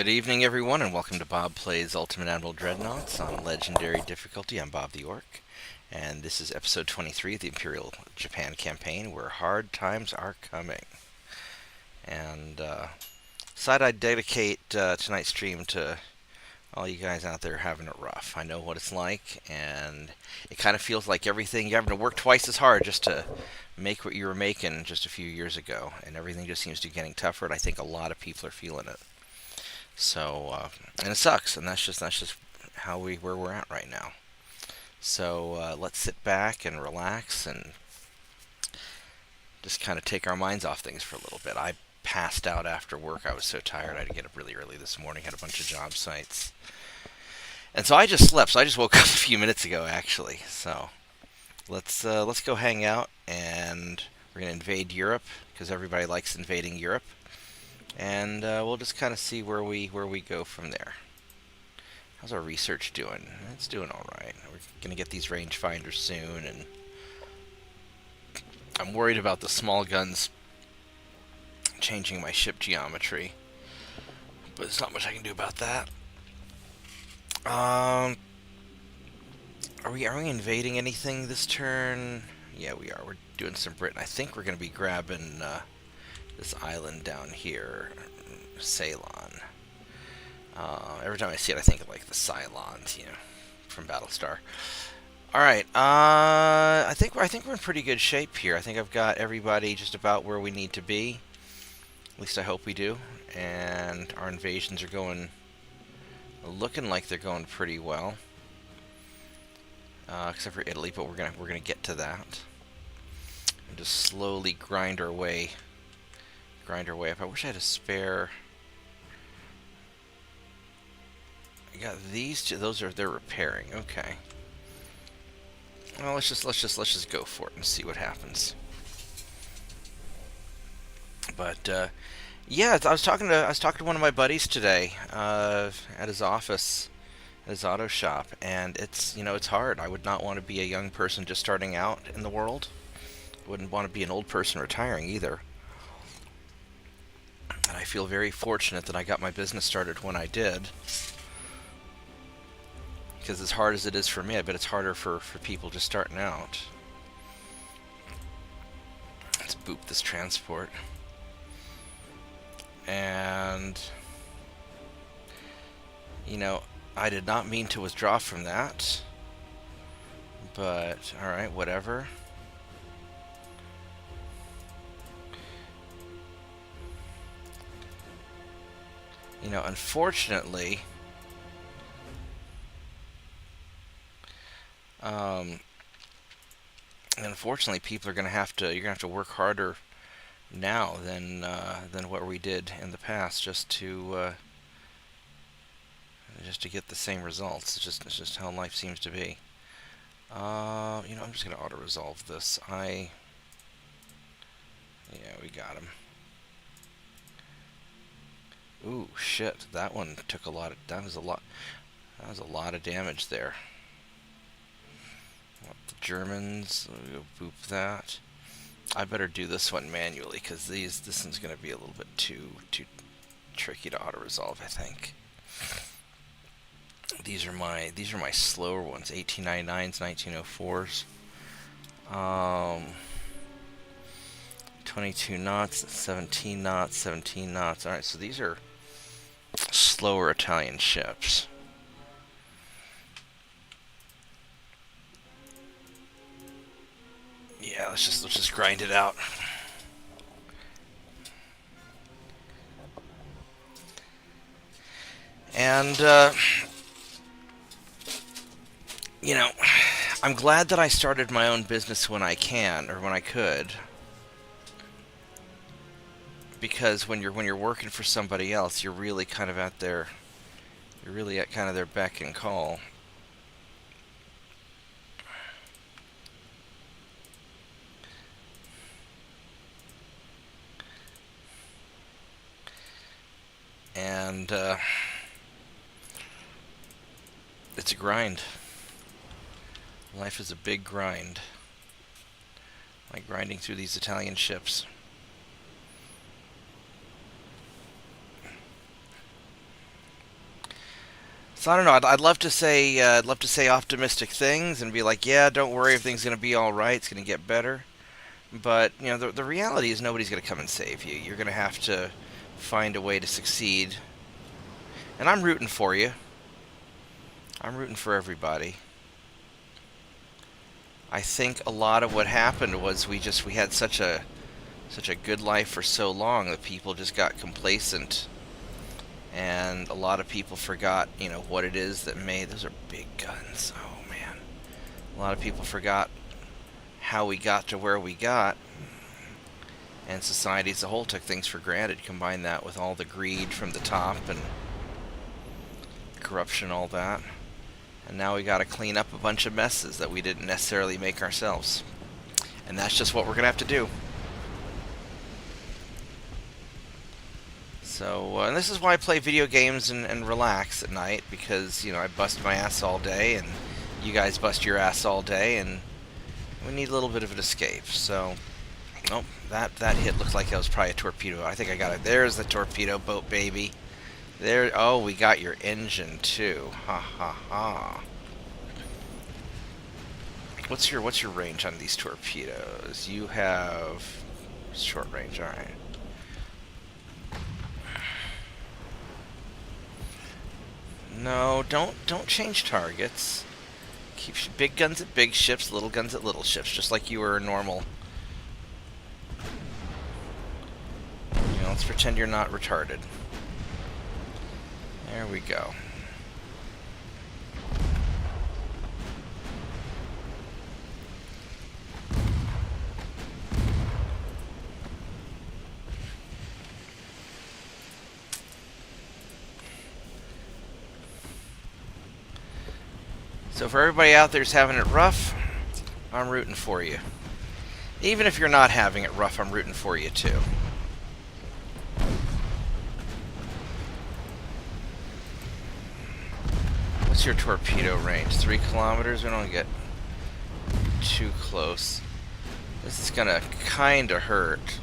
evening, everyone, and welcome to Bob Plays Ultimate Admiral Dreadnoughts on Legendary Difficulty. I'm Bobtheorc, and this is episode 23 of the Imperial Japan campaign, where hard times are coming. And decided I'd dedicate tonight's stream to all you guys out there having it rough. I know what it's like, and it kind of feels like everything, you're having to work twice as hard just to make what you were making just a few years ago, and everything just seems to be getting tougher, and I think a lot of people are feeling it. So, and it sucks, and that's just where we're at right now. So let's sit back and relax and just kind of take our minds off things for a little bit. I passed out after work. I was so tired. I had to get up really early this morning. Had a bunch of job sites, and so I just slept. So I just woke up a few minutes ago, actually. So let's go hang out, and we're gonna invade Europe because everybody likes invading Europe. And we'll just kind of see where we go from there. How's our research doing? It's doing all right. We're gonna get these rangefinders soon, and I'm worried about the small guns changing my ship geometry, but there's not much I can do about that. Are we invading anything this turn? Yeah, we are. We're doing some Britain. I think we're gonna be grabbing this island down here, Ceylon. Every time I see it, I think of like the Cylons, from Battlestar. All right, I think we're in pretty good shape here. I think I've got everybody just about where we need to be. At least I hope we do. And our invasions are looking like they're going pretty well, except for Italy. But we're gonna get to that and just slowly grind our way up. I wish I had a spare. I got these two. They're repairing. Okay. Well, let's just go for it and see what happens. But yeah, I was talking to one of my buddies today at his office, at his auto shop, and it's hard. I would not want to be a young person just starting out in the world. Wouldn't want to be an old person retiring either. And I feel very fortunate that I got my business started when I did. Because as hard as it is for me, I bet it's harder for people just starting out. Let's boop this transport. And, I did not mean to withdraw from that. But, alright, whatever. Unfortunately, people are gonna have to. You're gonna have to work harder now than what we did in the past, just to get the same results. It's just how life seems to be. I'm just gonna auto resolve this. Yeah, we got him. Ooh, shit! That one took a lot. That was a lot of damage there. The Germans, we'll boop that. I better do this one manually because this one's going to be a little bit too tricky to auto resolve, I think. These are my slower ones. 1899s, 1904s. 22 knots, 17 knots, 17 knots. All right, so these are slower Italian ships. Yeah, let's just grind it out. And I'm glad that I started my own business when I could. Because when you're working for somebody else, you're really kind of at their beck and call. And it's a grind. Life is a big grind. Like grinding through these Italian ships. So I don't know. I'd love to say optimistic things and be like, yeah, don't worry, everything's gonna be all right. It's gonna get better. But you know, the reality is nobody's gonna come and save you. You're gonna have to find a way to succeed. And I'm rooting for you. I'm rooting for everybody. I think a lot of what happened was we had such a good life for so long that people just got complacent, and a lot of people forgot, you know, what it is that made those are big guns. Oh man, a lot of people forgot how we got to where we got, and society as a whole took things for granted. Combine that with all the greed from the top and corruption, all that, and now we got to clean up a bunch of messes that we didn't necessarily make ourselves, and that's just what we're gonna have to do. So, and this is why I play video games and relax at night, because, you know, I bust my ass all day, and you guys bust your ass all day, and we need a little bit of an escape. So, oh, that hit looked like that was probably a torpedo. I think I got it. There's the torpedo boat, baby. There. Oh, we got your engine too. Ha ha ha. What's your range on these torpedoes? You have short range. All right. No, don't change targets. Keep big guns at big ships, little guns at little ships, just like you were a normal. You know, let's pretend you're not retarded. There we go. So for everybody out there who's having it rough, I'm rooting for you. Even if you're not having it rough, I'm rooting for you too. What's your torpedo range? 3 kilometers? We don't get too close. This is gonna kinda hurt.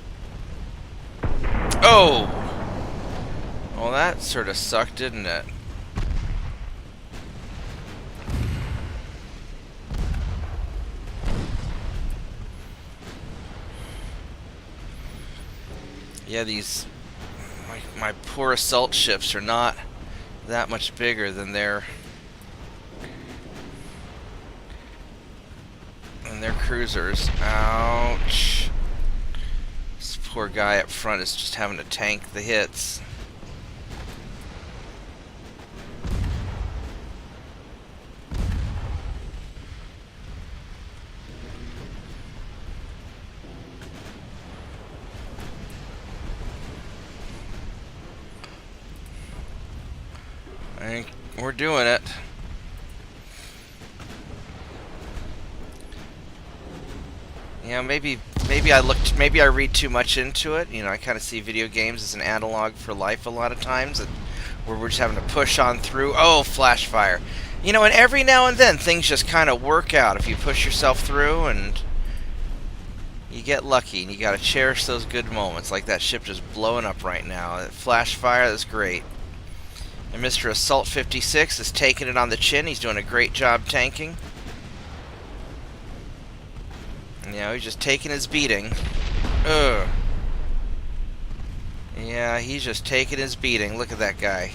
Oh! Well, that sort of sucked, didn't it? Yeah, these my poor assault ships are not that much bigger than their cruisers. Ouch. This poor guy up front is just having to tank the hits. I think we're doing it. You know, maybe I read too much into it. You know, I kind of see video games as an analog for life a lot of times, where we're just having to push on through. Oh, flash fire. You know, and every now and then things just kind of work out if you push yourself through and you get lucky, and you got to cherish those good moments, like that ship just blowing up right now. That flash fire, that's great. And Mr. Assault 56 is taking it on the chin. He's doing a great job tanking. You know, he's just taking his beating. Ugh. Yeah, he's just taking his beating. Look at that guy.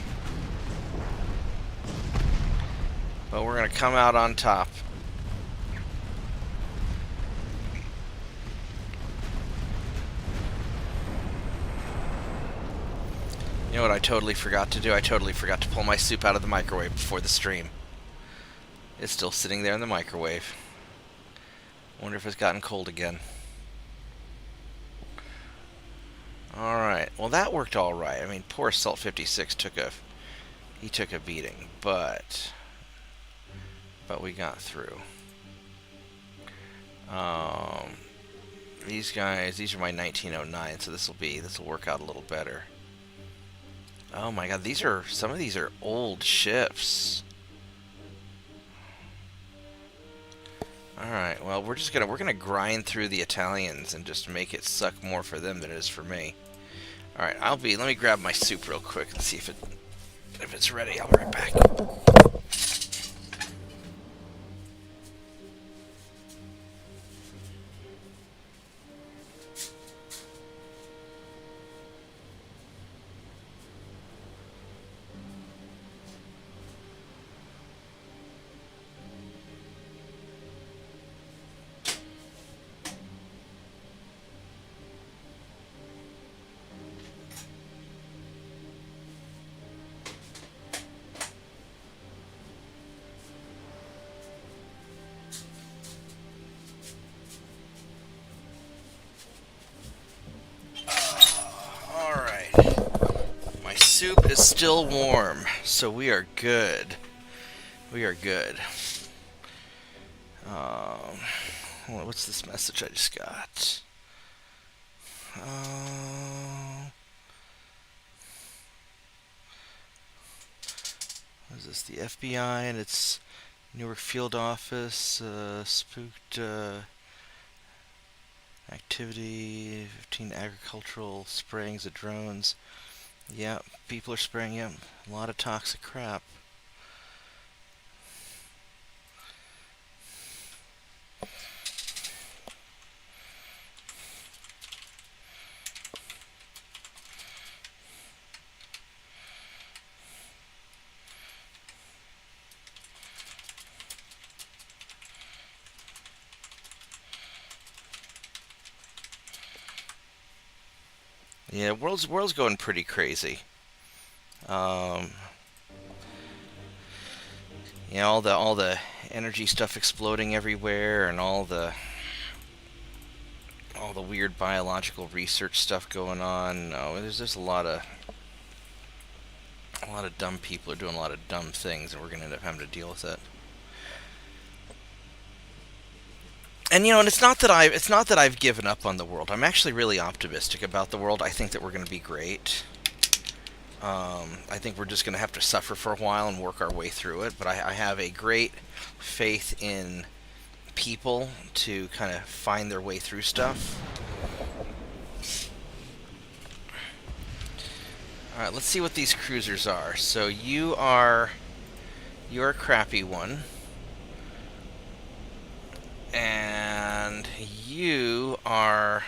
But we're going to come out on top. You know what I totally forgot to do? I totally forgot to pull my soup out of the microwave before the stream. It's still sitting there in the microwave. Wonder if it's gotten cold again. Alright, well that worked alright. I mean, poor Assault 56 took a beating, but we got through. These guys, these are my 1909, so this will work out a little better. Oh my god, some of these are old ships. Alright, well we're gonna grind through the Italians and just make it suck more for them than it is for me. Alright, let me grab my soup real quick and see if If it's ready, I'll be right back. Soup is still warm, so we are good. We are good. What's this message I just got? What is this? The FBI and its Newark field office spooked activity. 15 agricultural sprayings of drones. Yeah, people are spraying a lot of toxic crap. Yeah, world's going pretty crazy. You know, all the energy stuff exploding everywhere, and all the weird biological research stuff going on. No, there's just a lot of dumb people are doing a lot of dumb things, and we're gonna end up having to deal with it. And you know, and it's not that I've given up on the world. I'm actually really optimistic about the world. I think that we're going to be great. I think we're just going to have to suffer for a while and work our way through it. But I have a great faith in people to kind of find their way through stuff. All right, let's see what these cruisers are. So you're a crappy one. And you are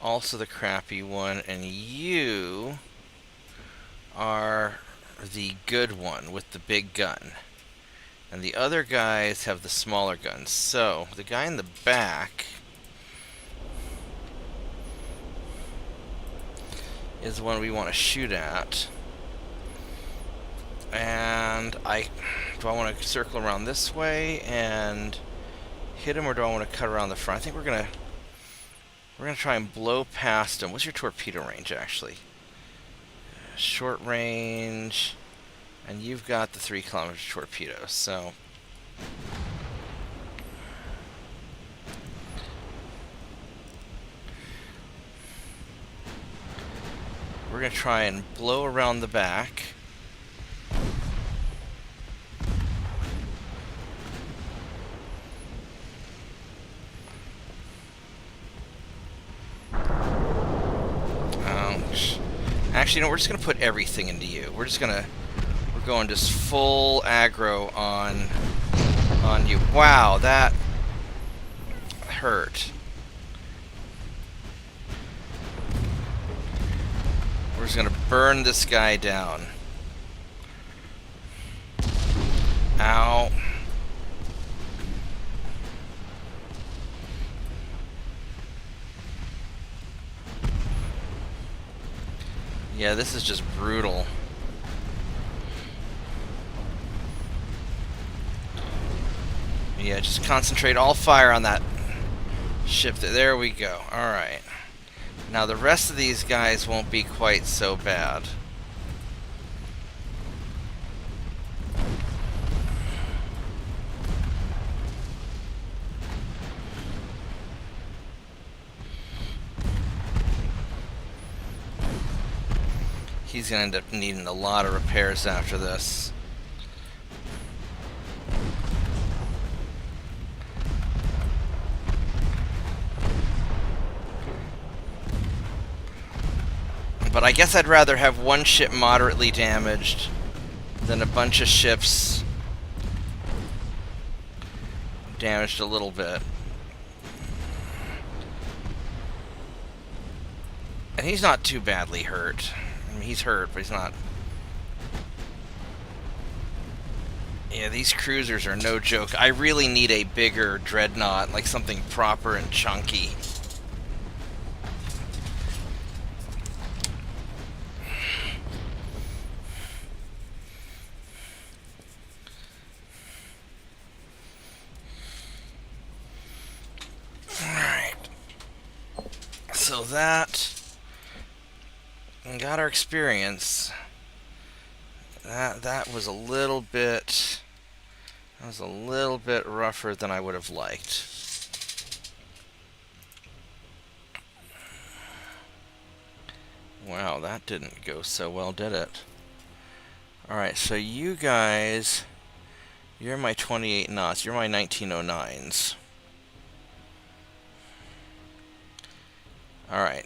also the crappy one, and you are the good one with the big gun. And the other guys have the smaller guns. So, the guy in the back is the one we want to shoot at. And do I want to circle around this way and hit him, or do I want to cut around the front? I think we're gonna try and blow past him. What's your torpedo range, actually? Short range, and you've got the 3-kilometer torpedo, so we're gonna try and blow around the back. Actually, no, we're just going to put everything into you. We're going just full aggro on you. Wow, that hurt. We're just going to burn this guy down. Ow. Yeah, this is just brutal. Yeah, just concentrate all fire on that ship. There we go. Alright. Now the rest of these guys won't be quite so bad. He's going to end up needing a lot of repairs after this. But I guess I'd rather have one ship moderately damaged Then a bunch of ships damaged a little bit. And he's not too badly hurt. I mean, he's hurt, but he's not... Yeah, these cruisers are no joke. I really need a bigger dreadnought, like something proper and chunky. So that got our experience. That was a little bit rougher than I would have liked. Wow, that didn't go so well, did it? Alright, so you guys, you're my 28 knots, you're my 1909s. Alright.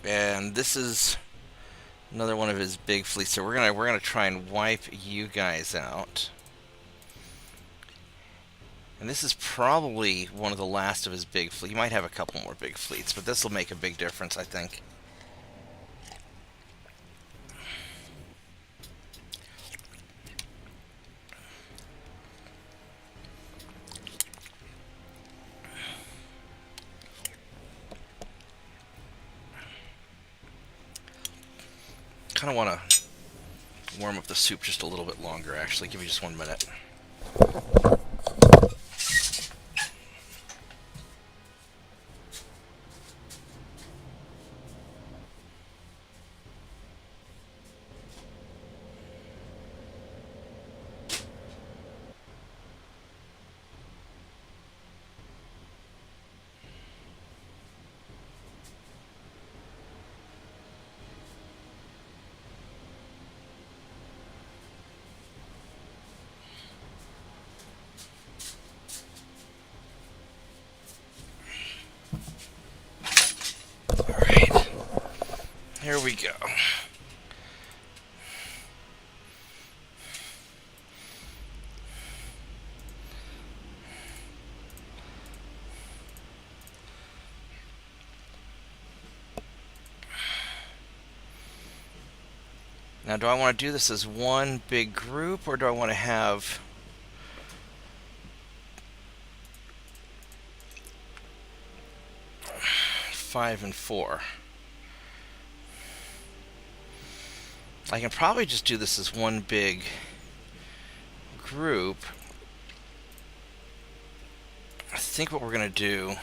And this is another one of his big fleets, so we're gonna try and wipe you guys out. And this is probably one of the last of his big fleet. He might have a couple more big fleets, but this will make a big difference, I think. Kind of want to warm up the soup just a little bit longer, actually. Give me just 1 minute. Here we go. Now, do I want to do this as one big group, or do I want to have... five and four? I can probably just do this as one big group. I think what we're going to do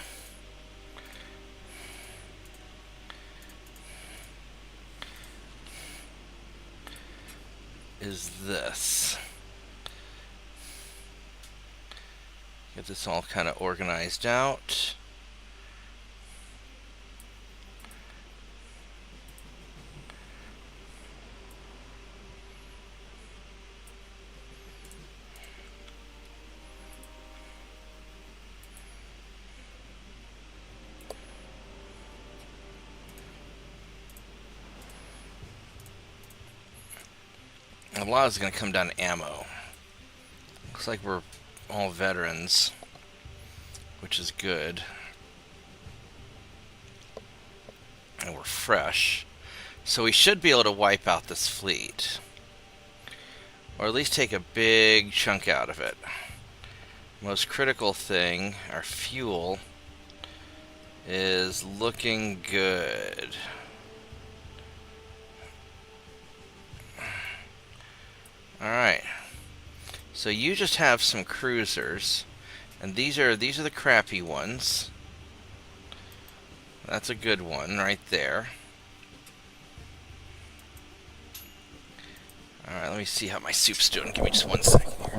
is this. Get this all kind of organized out. A lot is going to come down to ammo. Looks like we're all veterans, which is good. And we're fresh. So we should be able to wipe out this fleet. Or at least take a big chunk out of it. Most critical thing, our fuel, is looking good. Alright, so you just have some cruisers, and these are the crappy ones. That's a good one right there. Alright, let me see how my soup's doing. Give me just 1 second here.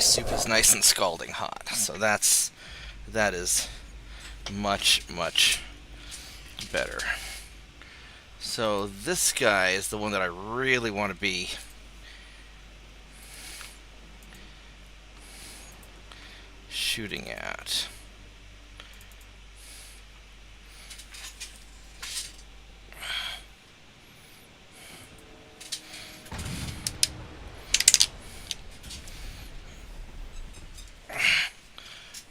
soup is nice and scalding hot. So that is much, much better. So this guy is the one that I really want to be shooting at.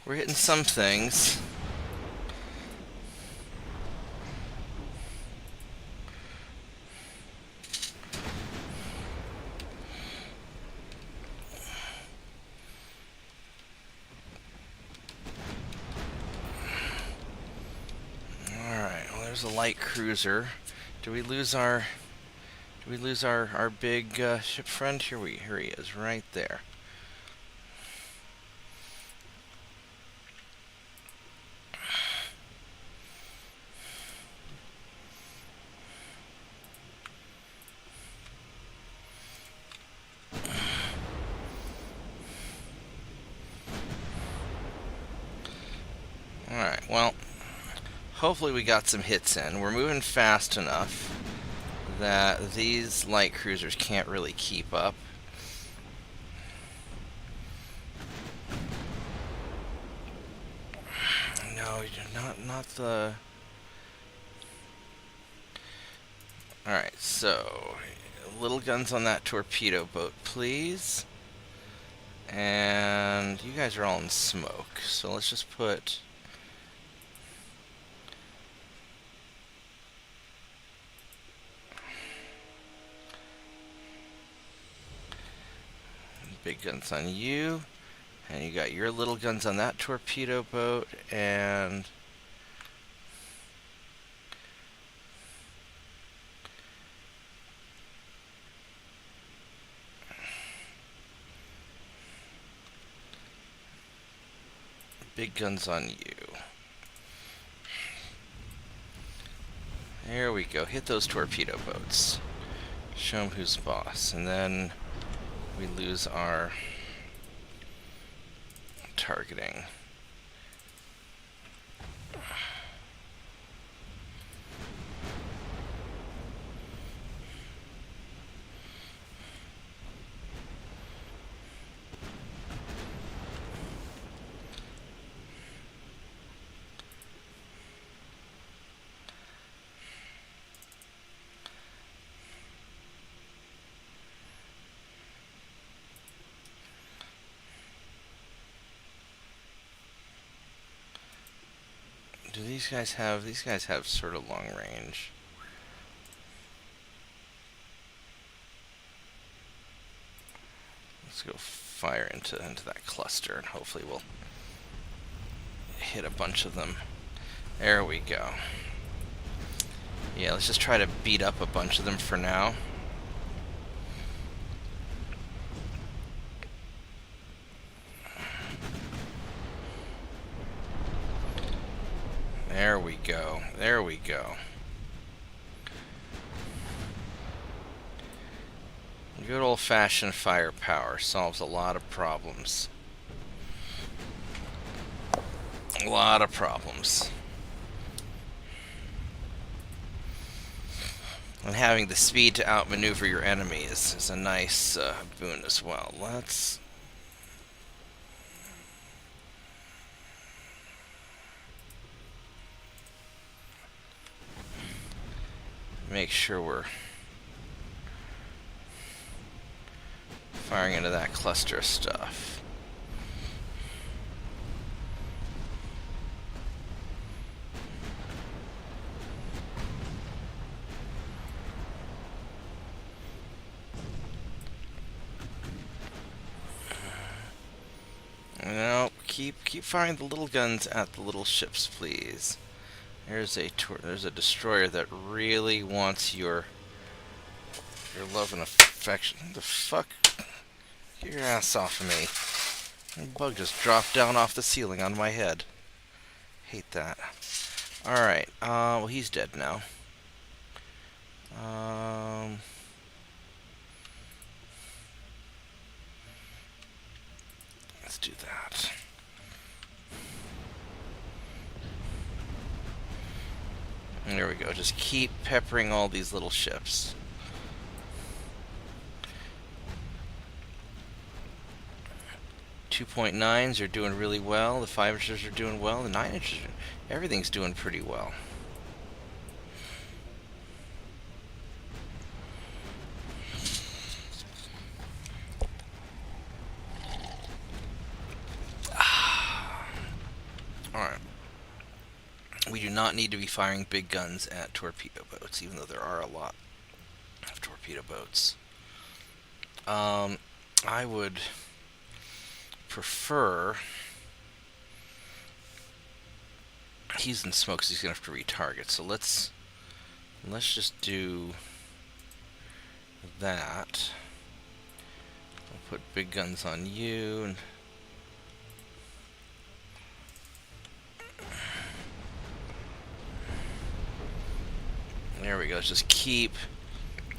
We're hitting some things. There's a light cruiser. Do we lose our big ship friend? Here he is, right there. Alright, well, hopefully we got some hits in. We're moving fast enough that these light cruisers can't really keep up. No, not the... Alright, so little guns on that torpedo boat, please. And you guys are all in smoke, so let's just put... big guns on you, and you got your little guns on that torpedo boat, and big guns on you. There we go. Hit those torpedo boats. Show them who's boss, and then we lose our targeting. Do these guys have sort of long range? Let's go fire into that cluster, and hopefully we'll hit a bunch of them. There we go. Yeah, let's just try to beat up a bunch of them for now. There we go. There we go. Good old-fashioned firepower solves a lot of problems. A lot of problems. And having the speed to outmaneuver your enemy is a nice boon as well. Let's... make sure we're firing into that cluster of stuff. No, keep firing the little guns at the little ships, please. There's a destroyer that really wants your love and affection. The fuck? Get your ass off of me. The bug just dropped down off the ceiling on my head. Hate that. Alright, well, he's dead now. Let's do that. And there we go. Just keep peppering all these little ships. .9s are doing really well. The 5-inchers are doing well. The 9-inchers, everything's doing pretty well. Alright. We do not need to be firing big guns at torpedo boats, even though there are a lot of torpedo boats. I would prefer... He's in smoke, so he's going to have to retarget. So let's just do that. I'll put big guns on you. And there we go. Let's just keep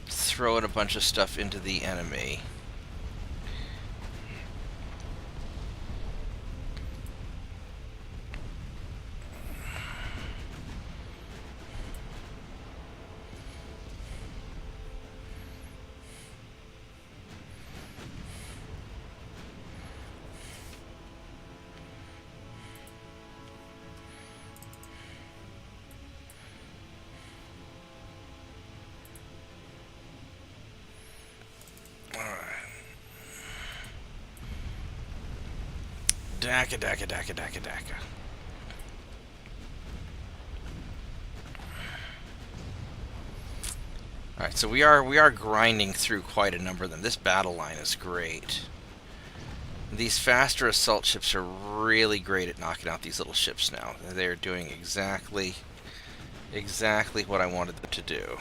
throwing a bunch of stuff into the enemy. Daka, daka, daka, daka, daka. Alright, so we are grinding through quite a number of them. This battle line is great. These faster assault ships are really great at knocking out these little ships now. They're doing exactly what I wanted them to do.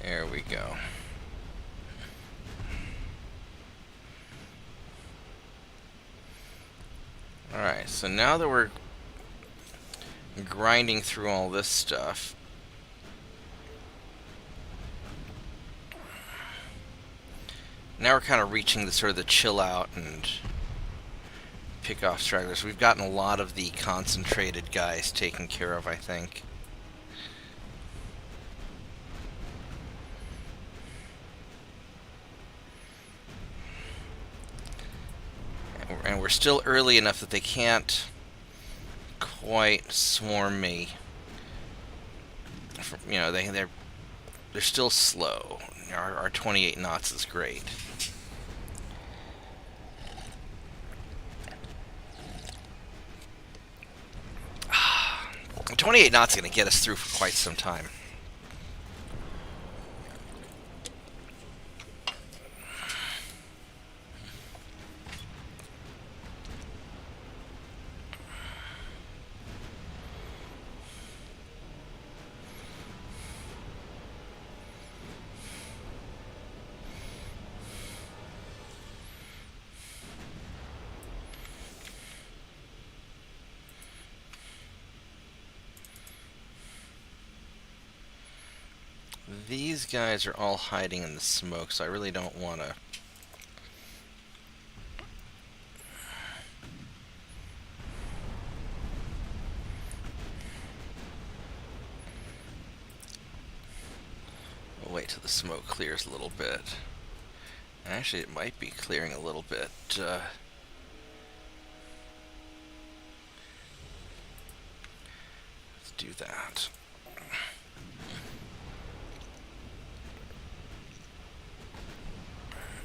There we go. Alright, so now that we're grinding through all this stuff, now we're kind of reaching the sort of the chill out and pick off stragglers. We've gotten a lot of the concentrated guys taken care of, I think. And we're still early enough that they can't quite swarm me. You know, they're still slow. Our 28 knots is great. 28 knots is going to get us through for quite some time. These guys are all hiding in the smoke, so I really don't want to... We'll wait till the smoke clears a little bit. Actually, it might be clearing a little bit. Let's do that.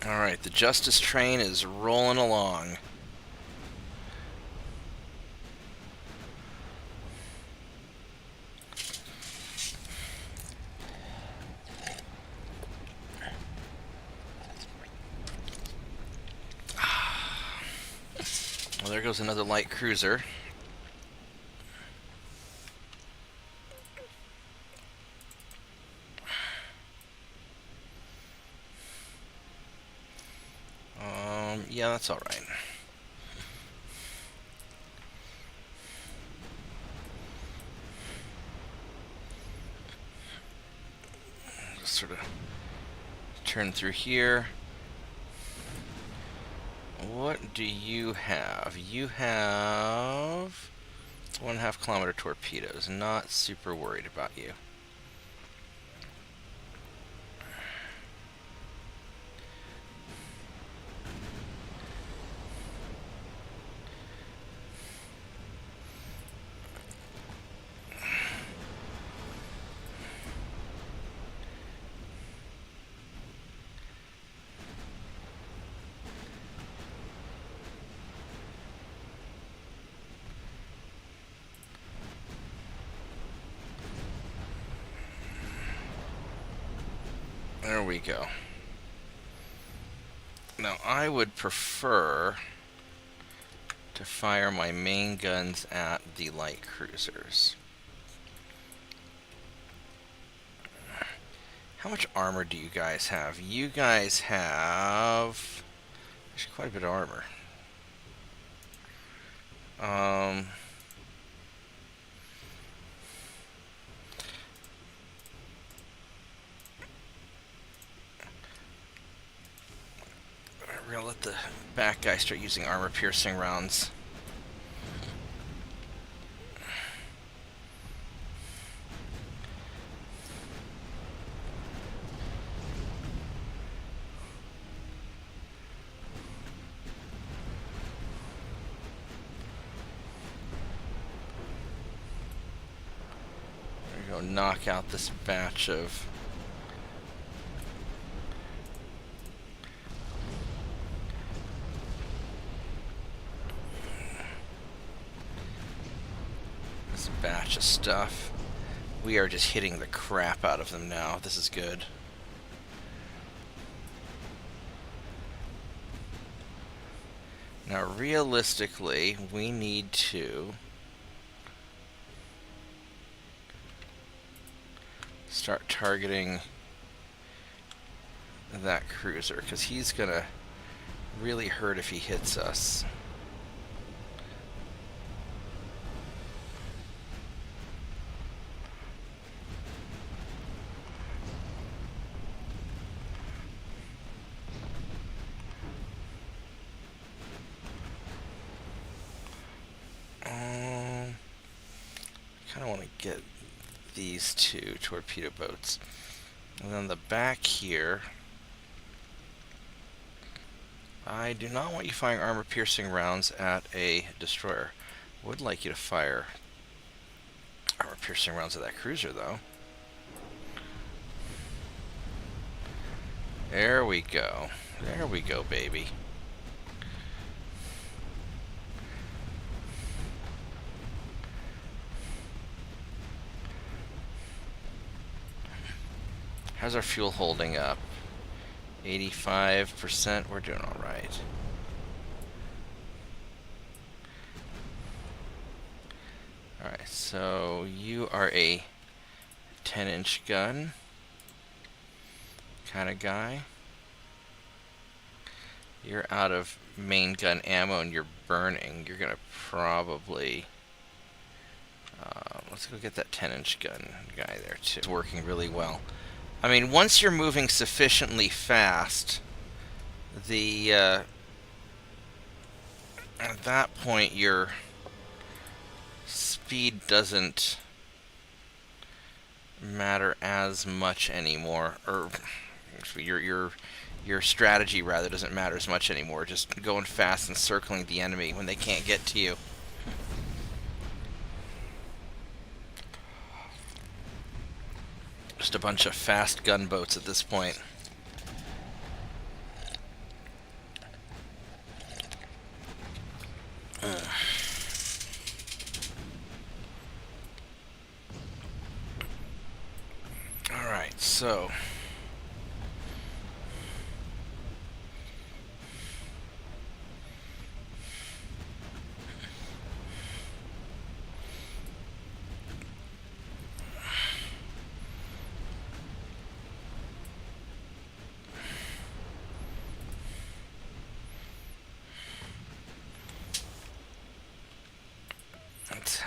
Alright, the Justice train is rolling along. Well, there goes another light cruiser. Yeah, that's all right. Just sort of turn through here. What do you have? You have 1.5 kilometer torpedoes. Not super worried about you. There we go. Now, I would prefer to fire my main guns at the light cruisers. How much armor do you guys have? You guys have actually quite a bit of armor. We're gonna let the back guy start using armor-piercing rounds. There we go. Knock out this batch of stuff. We are just hitting the crap out of them now. This is good. Now, realistically, we need to start targeting that cruiser, because he's gonna really hurt if he hits us. I kind of want to get these two torpedo boats. And then the back here, I do not want you firing armor-piercing rounds at a destroyer. Would like you to fire armor-piercing rounds at that cruiser, though. There we go. There we go, baby. How's our fuel holding up? 85%. We're doing all right. All right, so you are a 10-inch gun kind of guy. You're out of main gun ammo and you're burning. You're gonna probably let's go get that 10-inch gun guy there too. It's working really well. I mean, once you're moving sufficiently fast, at that point your speed doesn't matter as much anymore, or your strategy rather doesn't matter as much anymore. Just going fast and circling the enemy when they can't get to you. Just a bunch of fast gunboats at this point. Alright, so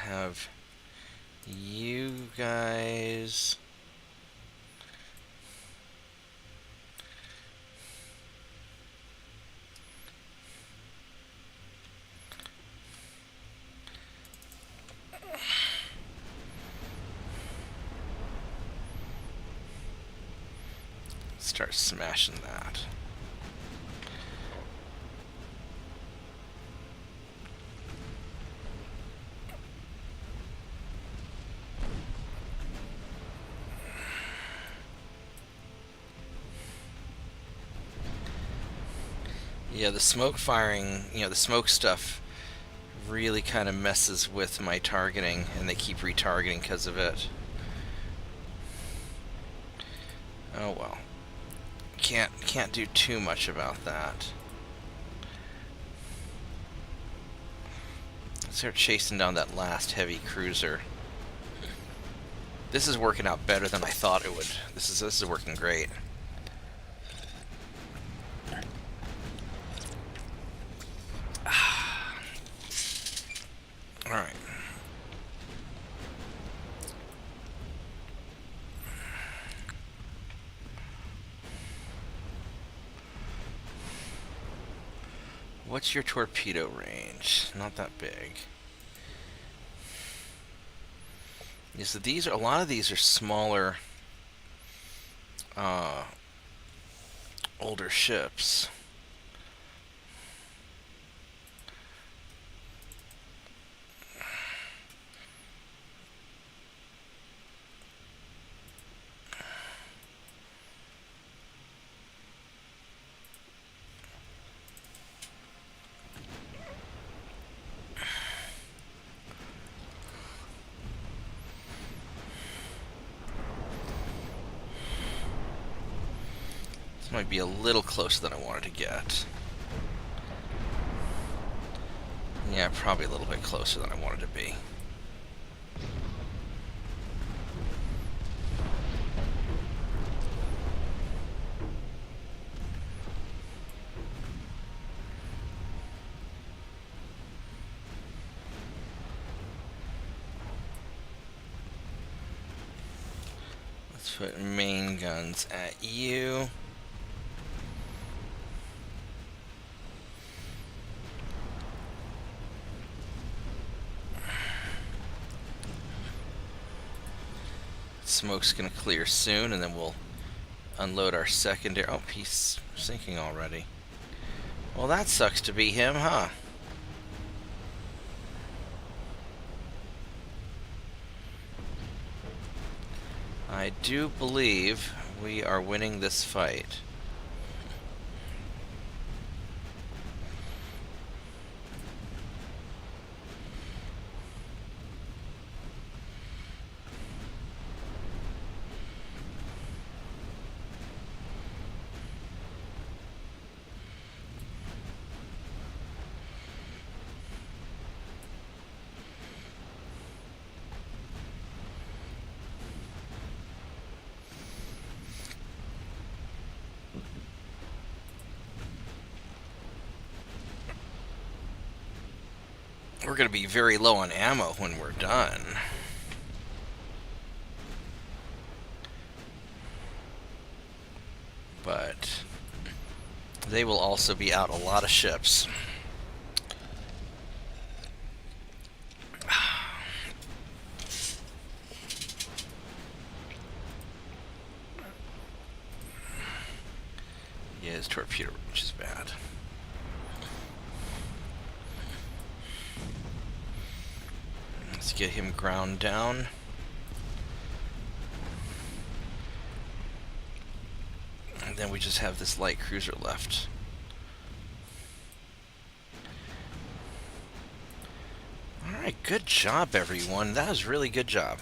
have you guys start smashing that. Yeah, the smoke firing, the smoke stuff really kind of messes with my targeting, and they keep retargeting because of it. Oh well. Can't do too much about that. Let's start chasing down that last heavy cruiser. This is working out better than I thought it would. This is working great. Alright. What's your torpedo range? Not that big. Yeah, so a lot of these are smaller, older ships. This might be a little closer than I wanted to get. Yeah, probably a little bit closer than I wanted to be. Let's put main guns at you. Smoke's gonna clear soon, and then we'll unload our secondary. Oh, he's sinking already. Well, that sucks to be him, huh? I do believe we are winning this fight. We're going to be very low on ammo when we're done. But they will also be out a lot of ships. Yeah, his torpedo range is bad. Let's get him ground down. And then we just have this light cruiser left. Alright, good job, everyone. That was really good job.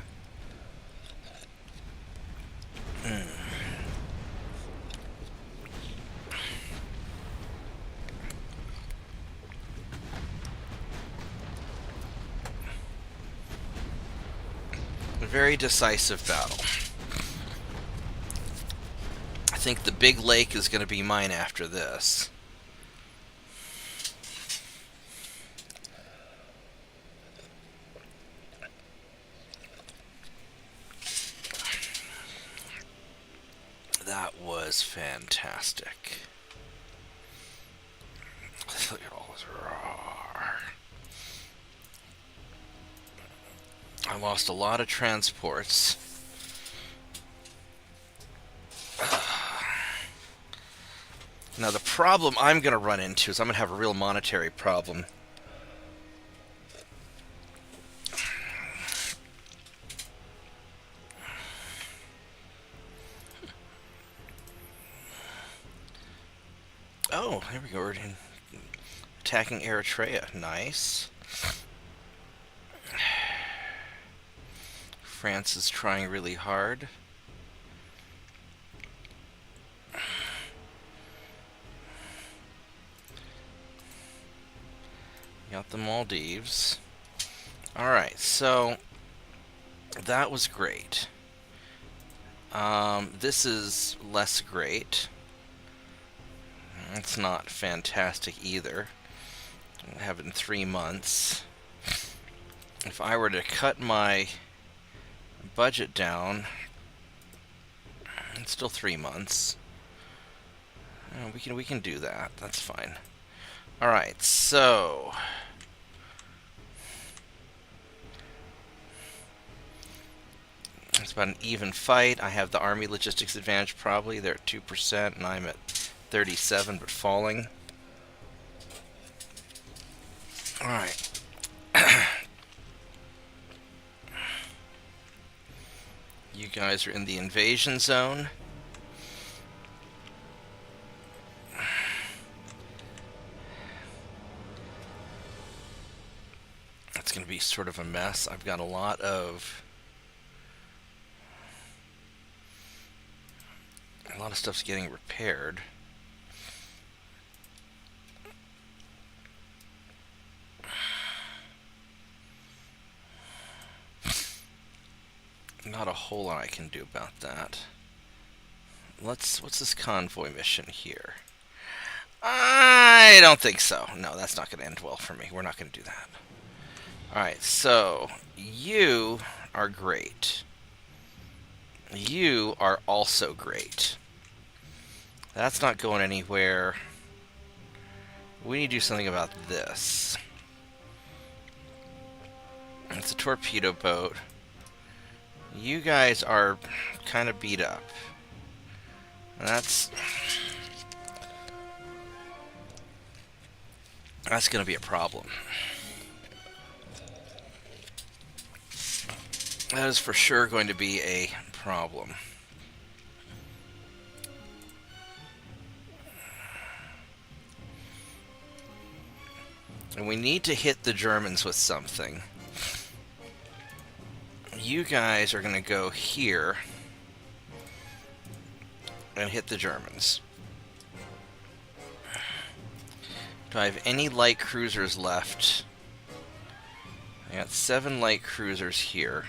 A very decisive battle. I think the big lake is going to be mine after this. that was fantastic. Look at all this roar. I lost a lot of transports. Now the problem I'm going to run into is I'm going to have a real monetary problem. Oh, here we go. We're attacking Eritrea. Nice. France is trying really hard. Got the Maldives. Alright, so that was great. This is less great. It's not fantastic either. I have it in 3 months. If I were to cut my budget down, it's still 3 months. We can do that. That's fine. All right, so it's about an even fight. I have the army logistics advantage probably. They're at 2%, and I'm at 37, but falling. All right. You guys are in the invasion zone. It's going to be sort of a mess. I've got a lot of stuff's getting repaired. Not a whole lot I can do about that. What's this convoy mission here? I don't think so. No, that's not going to end well for me. We're not going to do that. Alright, so you are great. You are also great. That's not going anywhere. We need to do something about this. It's a torpedo boat. You guys are kind of beat up. That's going to be a problem. That is for sure going to be a problem. And we need to hit the Germans with something. You guys are going to go here and hit the Germans. Do I have any light cruisers left? I got 7 light cruisers here.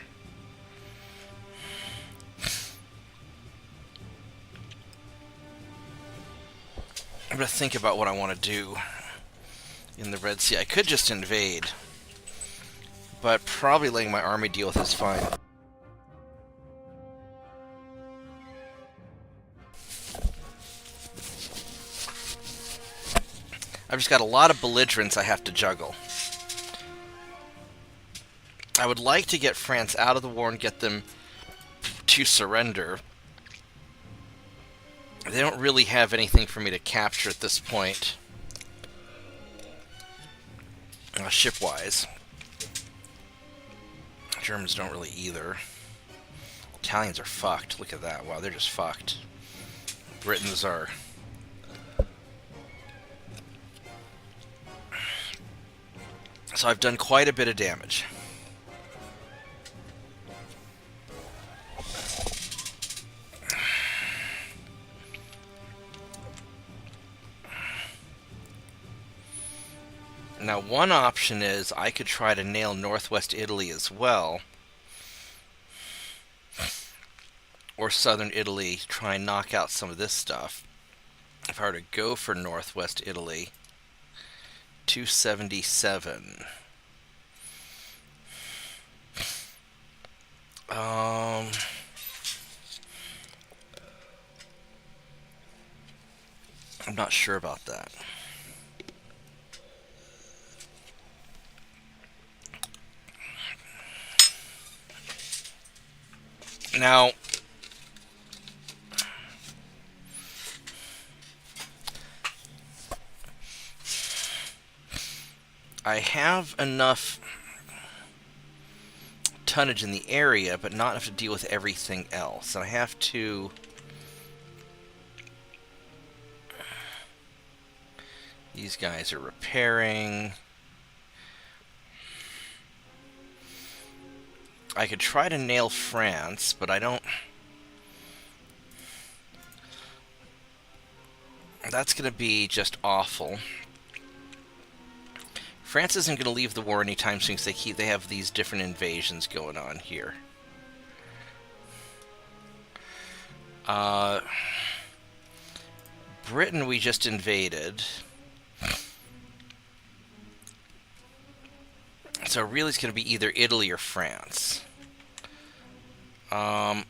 I'm going to think about what I want to do in the Red Sea. I could just invade, but probably letting my army deal with this is fine. I've just got a lot of belligerents I have to juggle. I would like to get France out of the war and get them to surrender. They don't really have anything for me to capture at this point. Ship-wise. Germans don't really either. Italians are fucked. Look at that. Wow, they're just fucked. Britons are... So I've done quite a bit of damage. Now, one option is I could try to nail northwest Italy as well. Or southern Italy, try and knock out some of this stuff. If I were to go for northwest Italy, 277. I'm not sure about that. Now, I have enough tonnage in the area, but not enough to deal with everything else. I have to... These guys are repairing. I could try to nail France, but I don't... That's going to be just awful. France isn't going to leave the war anytime soon because they have these different invasions going on here. Britain we just invaded. So really it's going to be either Italy or France. I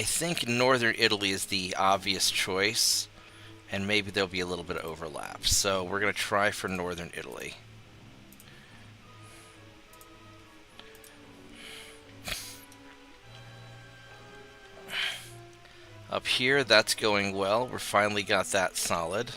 think northern Italy is the obvious choice, and maybe there'll be a little bit of overlap. So we're going to try for northern Italy. Up here, that's going well. We're finally got that solid.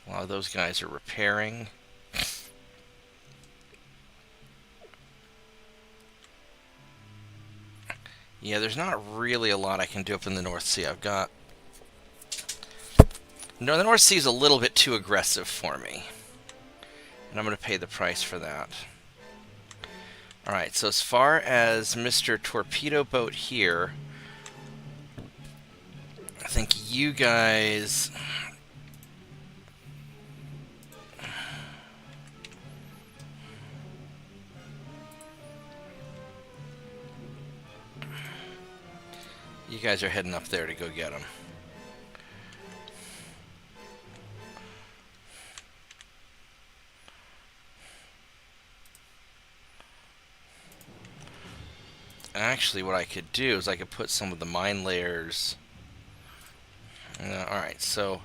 A lot of those guys are repairing. Yeah, there's not really a lot I can do up in the North Sea. I've got... No, the North Sea is a little bit too aggressive for me. And I'm going to pay the price for that. Alright, so as far as Mr. Torpedo Boat here, I think you guys... You guys are heading up there to go get them. Actually, what I could do is I could put some of the mine layers... Alright, so...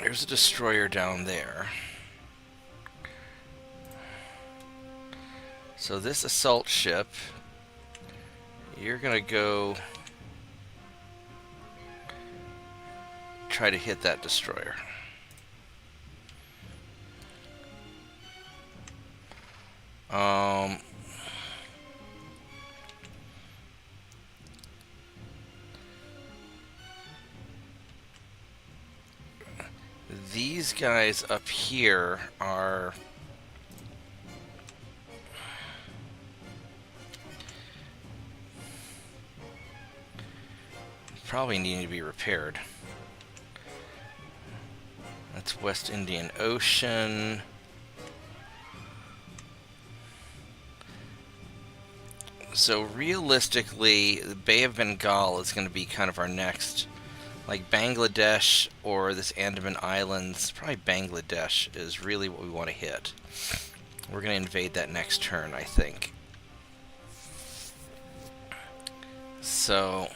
There's a destroyer down there. So this assault ship... You're gonna go... try to hit that destroyer. These guys up here are probably needing to be repaired. That's West Indian Ocean. So realistically, the Bay of Bengal is going to be kind of our next, like Bangladesh or this Andaman Islands. Probably Bangladesh is really what we want to hit. We're going to invade that next turn, I think. So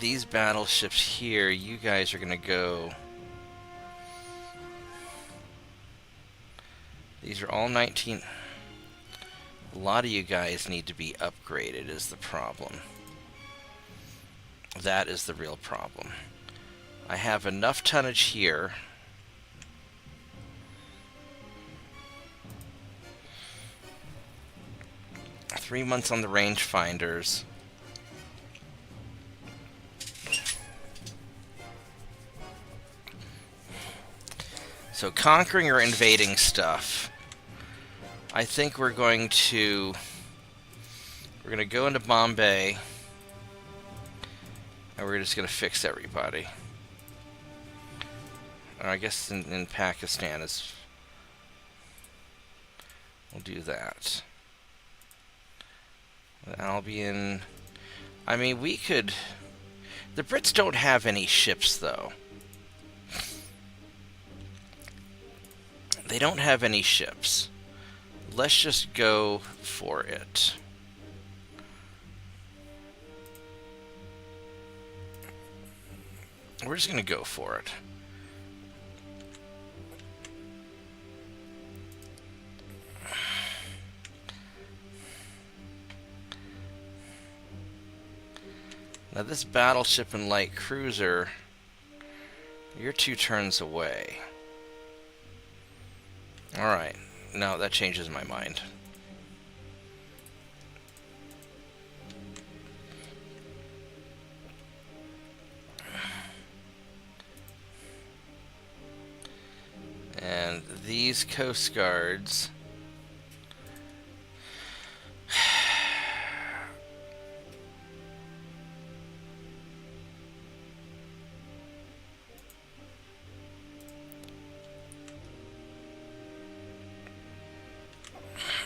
these battleships here, you guys are going to go... These are all 19... A lot of you guys need to be upgraded is the problem. That is the real problem. I have enough tonnage here. Three months on the rangefinders. So conquering or invading stuff. I think we're going to go into Bombay, and we're just going to fix everybody. Or I guess in Pakistan is... We'll do that. Albion... I mean, we could... The Brits don't have any ships, though. They don't have any ships. Let's just go for it. We're just going to go for it. Now this battleship and light cruiser, you're 2 turns away. Alright, now that changes my mind. And these Coast Guards...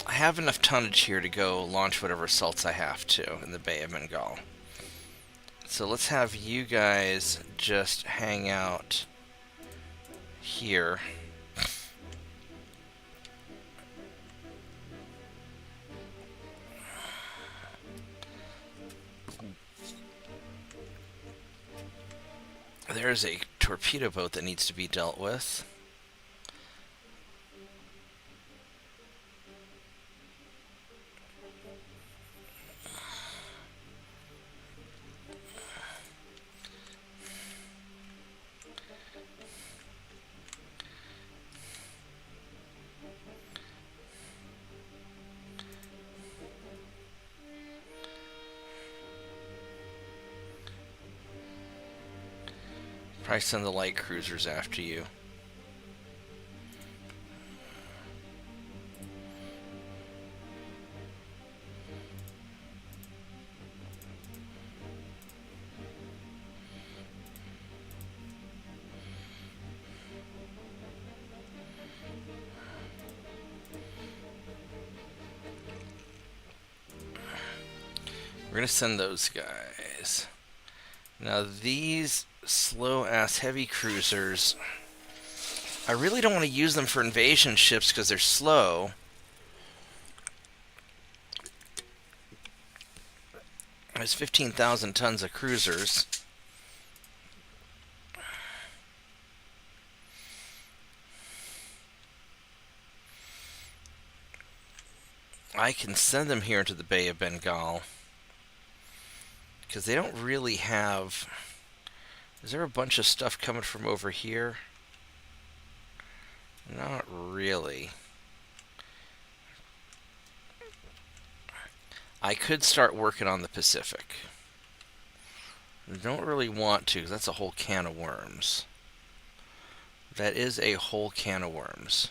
I have enough tonnage here to go launch whatever assaults I have to in the Bay of Bengal. So let's have you guys just hang out here. There's a torpedo boat that needs to be dealt with. Probably send the light cruisers after you. We're gonna send those guys. Now these slow-ass heavy cruisers, I really don't want to use them for invasion ships because they're slow. There's 15,000 tons of cruisers. I can send them here into the Bay of Bengal because they don't really have... Is there a bunch of stuff coming from over here? Not really. I could start working on the Pacific. I don't really want to, because that's a whole can of worms. That is a whole can of worms.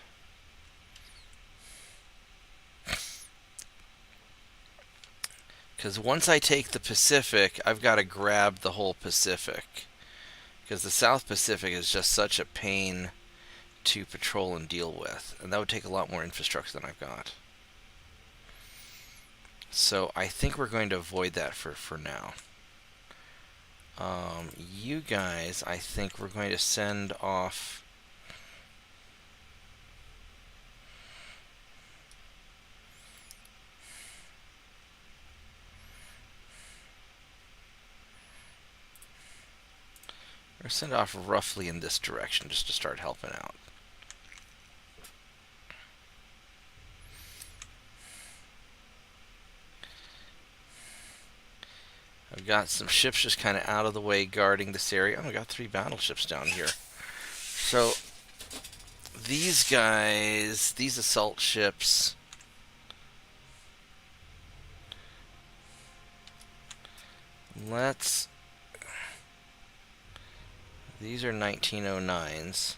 Because once I take the Pacific, I've got to grab the whole Pacific. Because the South Pacific is just such a pain to patrol and deal with. And that would take a lot more infrastructure than I've got. So I think we're going to avoid that for now. You guys, I think we're going to send off... Or send off roughly in this direction just to start helping out. I've got some ships just kind of out of the way guarding this area. Oh, I got 3 battleships down here. So these guys, these assault ships, let's... These are 1909s.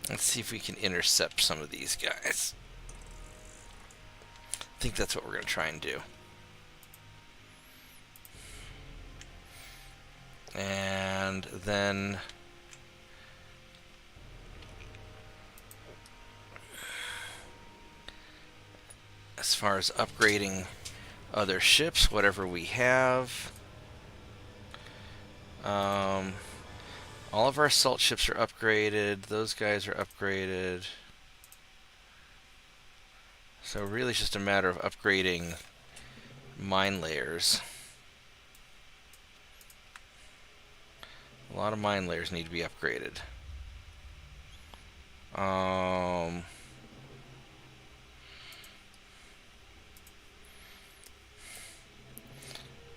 Let's see if we can intercept some of these guys. I think that's what we're going to try and do. And then far as upgrading other ships, whatever we have. All of our assault ships are upgraded. Those guys are upgraded. So really it's just a matter of upgrading mine layers. A lot of mine layers need to be upgraded.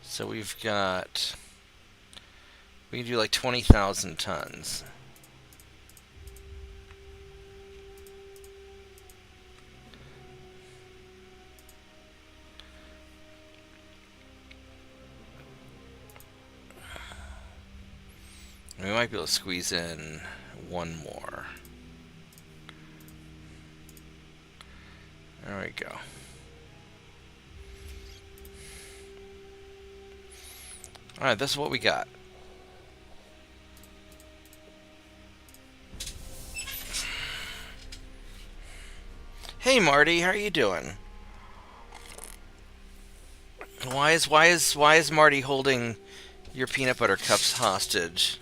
So we've got... We can do like 20,000 tons. We might be able to squeeze in one more. There we go. Alright, this is what we got. Hey Marty, how are you doing? Why is Marty holding your peanut butter cups hostage?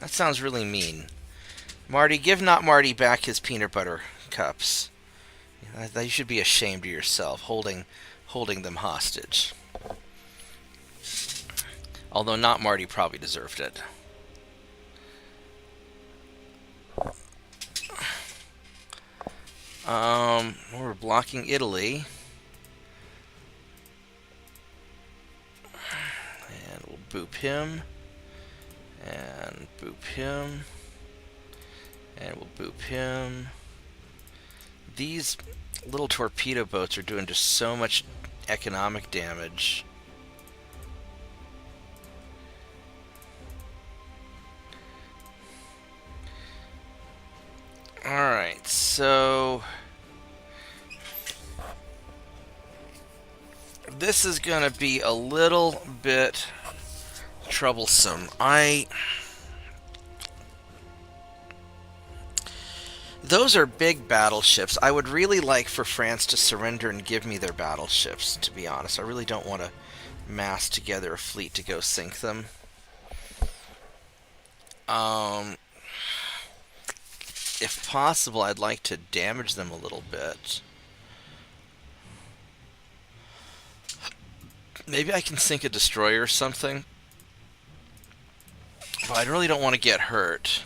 That sounds really mean. Marty, give not Marty back his peanut butter cups. You should be ashamed of yourself, holding them hostage. Although not Marty probably deserved it. We're blocking Italy. And we'll boop him. And boop him. And we'll boop him. These little torpedo boats are doing just so much economic damage. Alright, so... this is going to be a little bit troublesome. Those are big battleships. I would really like for France to surrender and give me their battleships, to be honest. I really don't want to mass together a fleet to go sink them. If possible, I'd like to damage them a little bit. Maybe I can sink a destroyer or something. But I really don't want to get hurt.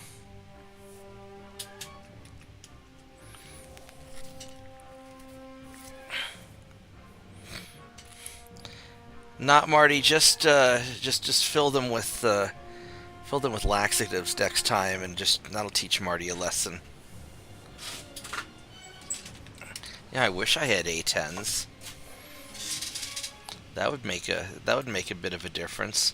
Not Marty. Just fill them with laxatives next time, and that'll teach Marty a lesson. Yeah, I wish I had A10s. That would make a bit of a difference.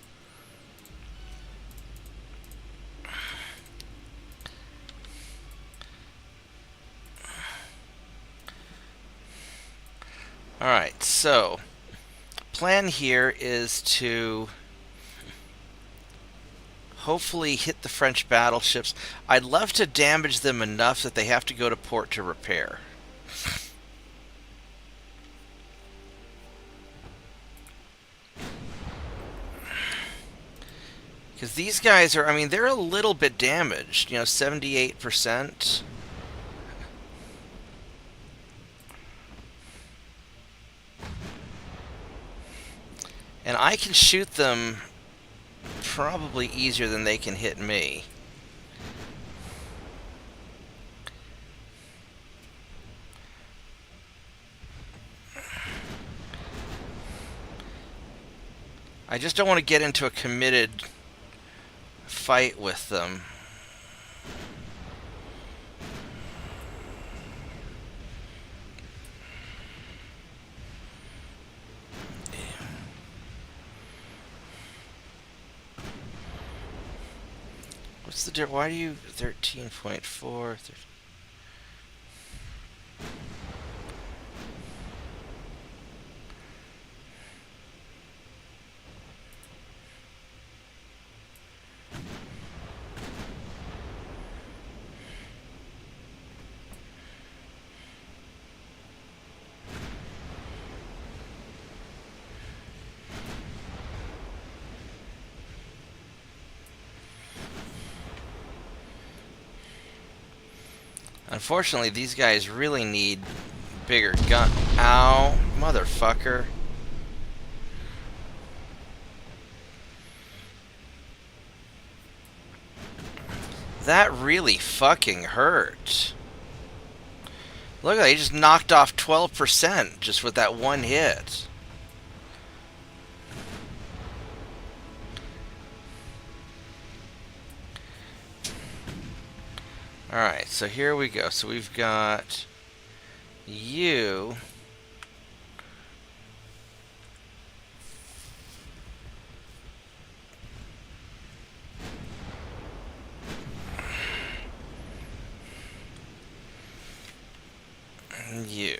Alright, so plan here is to hopefully hit the French battleships. I'd love to damage them enough that they have to go to port to repair. Because these guys are, I mean, they're a little bit damaged. 78%. And I can shoot them probably easier than they can hit me. I just don't want to get into a committed fight with them. What's the difference? Why do you 13.4? Unfortunately, these guys really need bigger gun. Ow, motherfucker. That really fucking hurt. Look at that, he just knocked off 12% just with that one hit. Alright, so here we go. So we've got you. And you.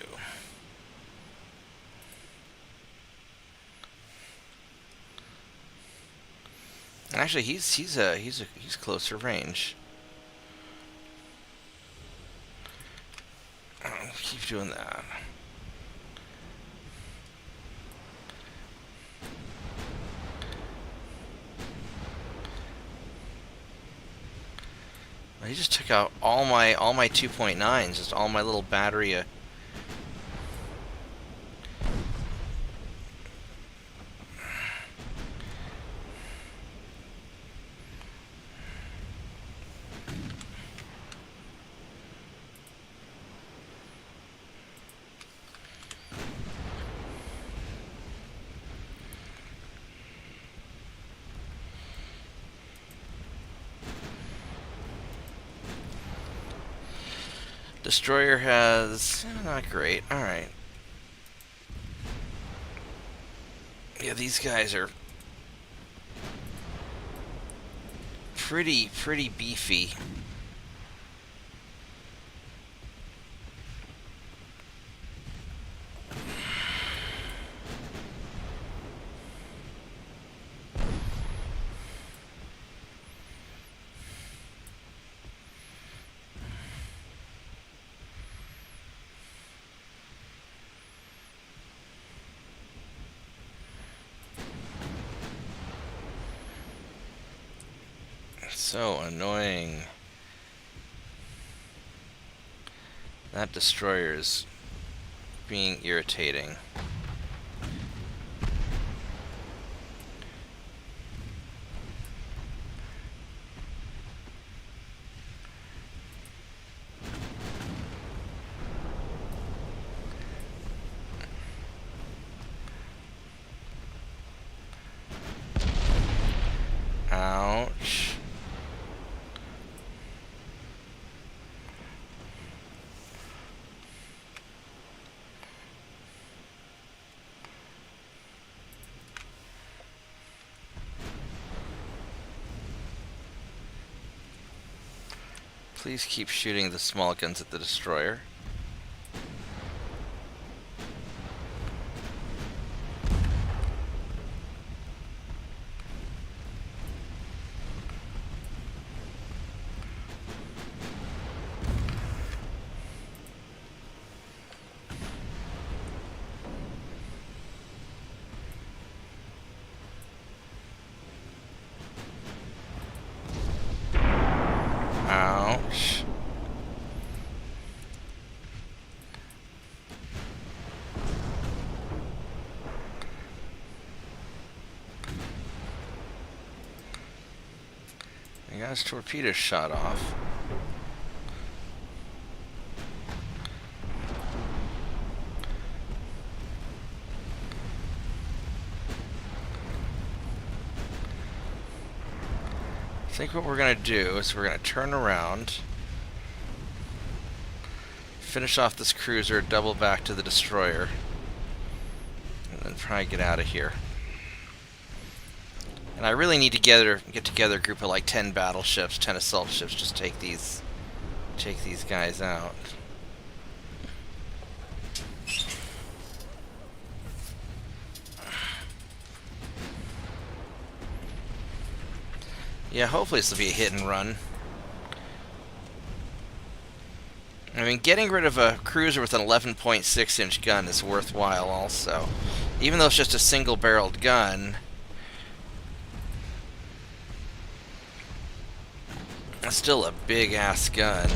Actually, he's closer range. Keep doing that. He just took out all my 2.9s, just all my little battery. Destroyer has not great. All right. Yeah, these guys are pretty beefy. So annoying. That destroyer is being irritating. Ouch. Please keep shooting the small guns at the destroyer. Ouch. He got his torpedo shot off. I think what we're going to do is we're going to turn around, finish off this cruiser, double back to the destroyer, and then probably get out of here. And I really need to get together a group of like 10 battleships, 10 assault ships, just take these guys out. Yeah, hopefully this will be a hit and run. I mean, getting rid of a cruiser with an 11.6-inch gun is worthwhile also. Even though it's just a single-barreled gun, it's still a big-ass gun.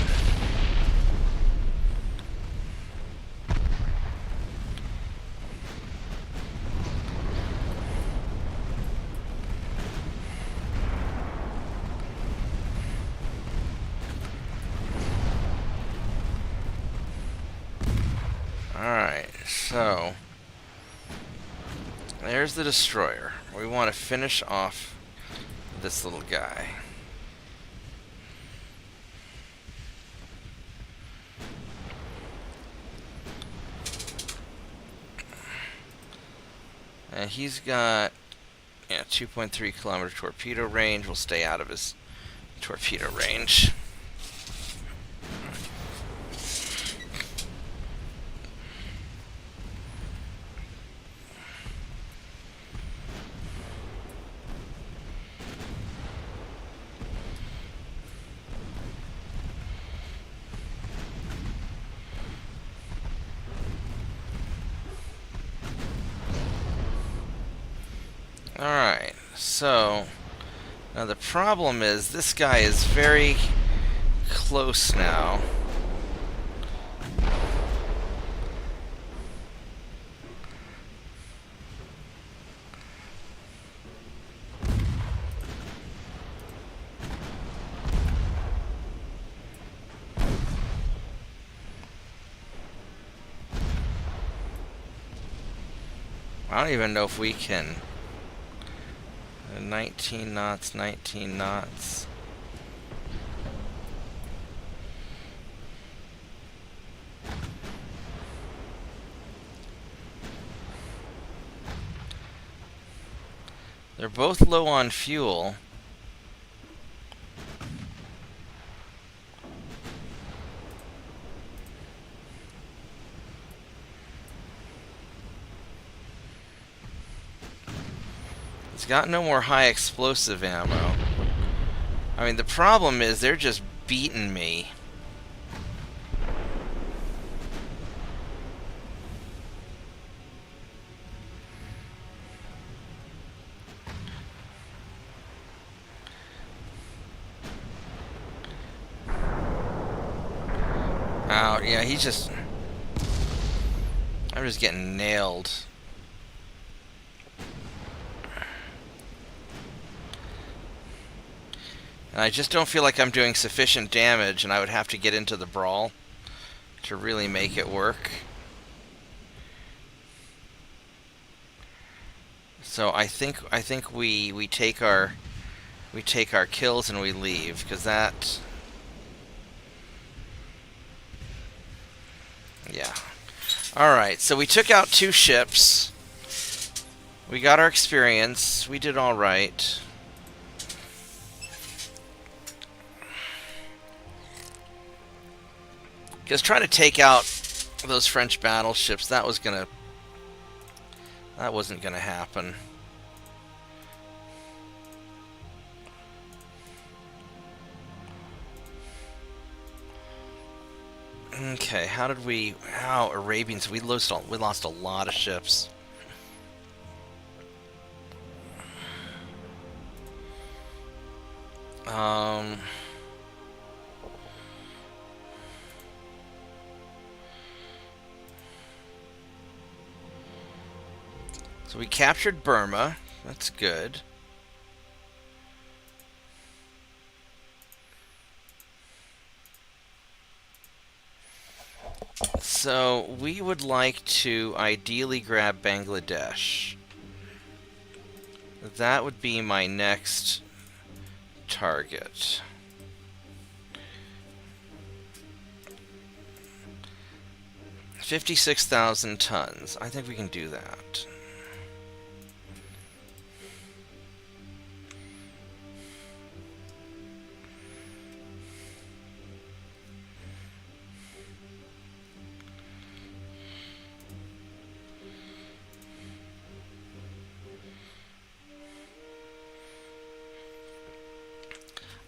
So, there's the destroyer. We want to finish off this little guy. And he's got 2.3 kilometer torpedo range. We'll stay out of his torpedo range. Alright, so now the problem is this guy is very close now. I don't even know if we can. 19 knots, 19 knots. They're both low on fuel. It's got no more high explosive ammo. I mean, the problem is they're just beating me. Oh, yeah, he's just... I'm just getting nailed. And I just don't feel like I'm doing sufficient damage, and I would have to get into the brawl to really make it work. So I think we take our kills and we leave, because that... Yeah. Alright, so we took out 2 ships. We got our experience. We did alright. Because trying to take out those French battleships, that wasn't gonna happen. Okay, how did we... How Arabians... We lost a lot of ships. So we captured Burma. That's good. So we would like to ideally grab Bangladesh. That would be my next target. $56,000 tons. I think we can do that.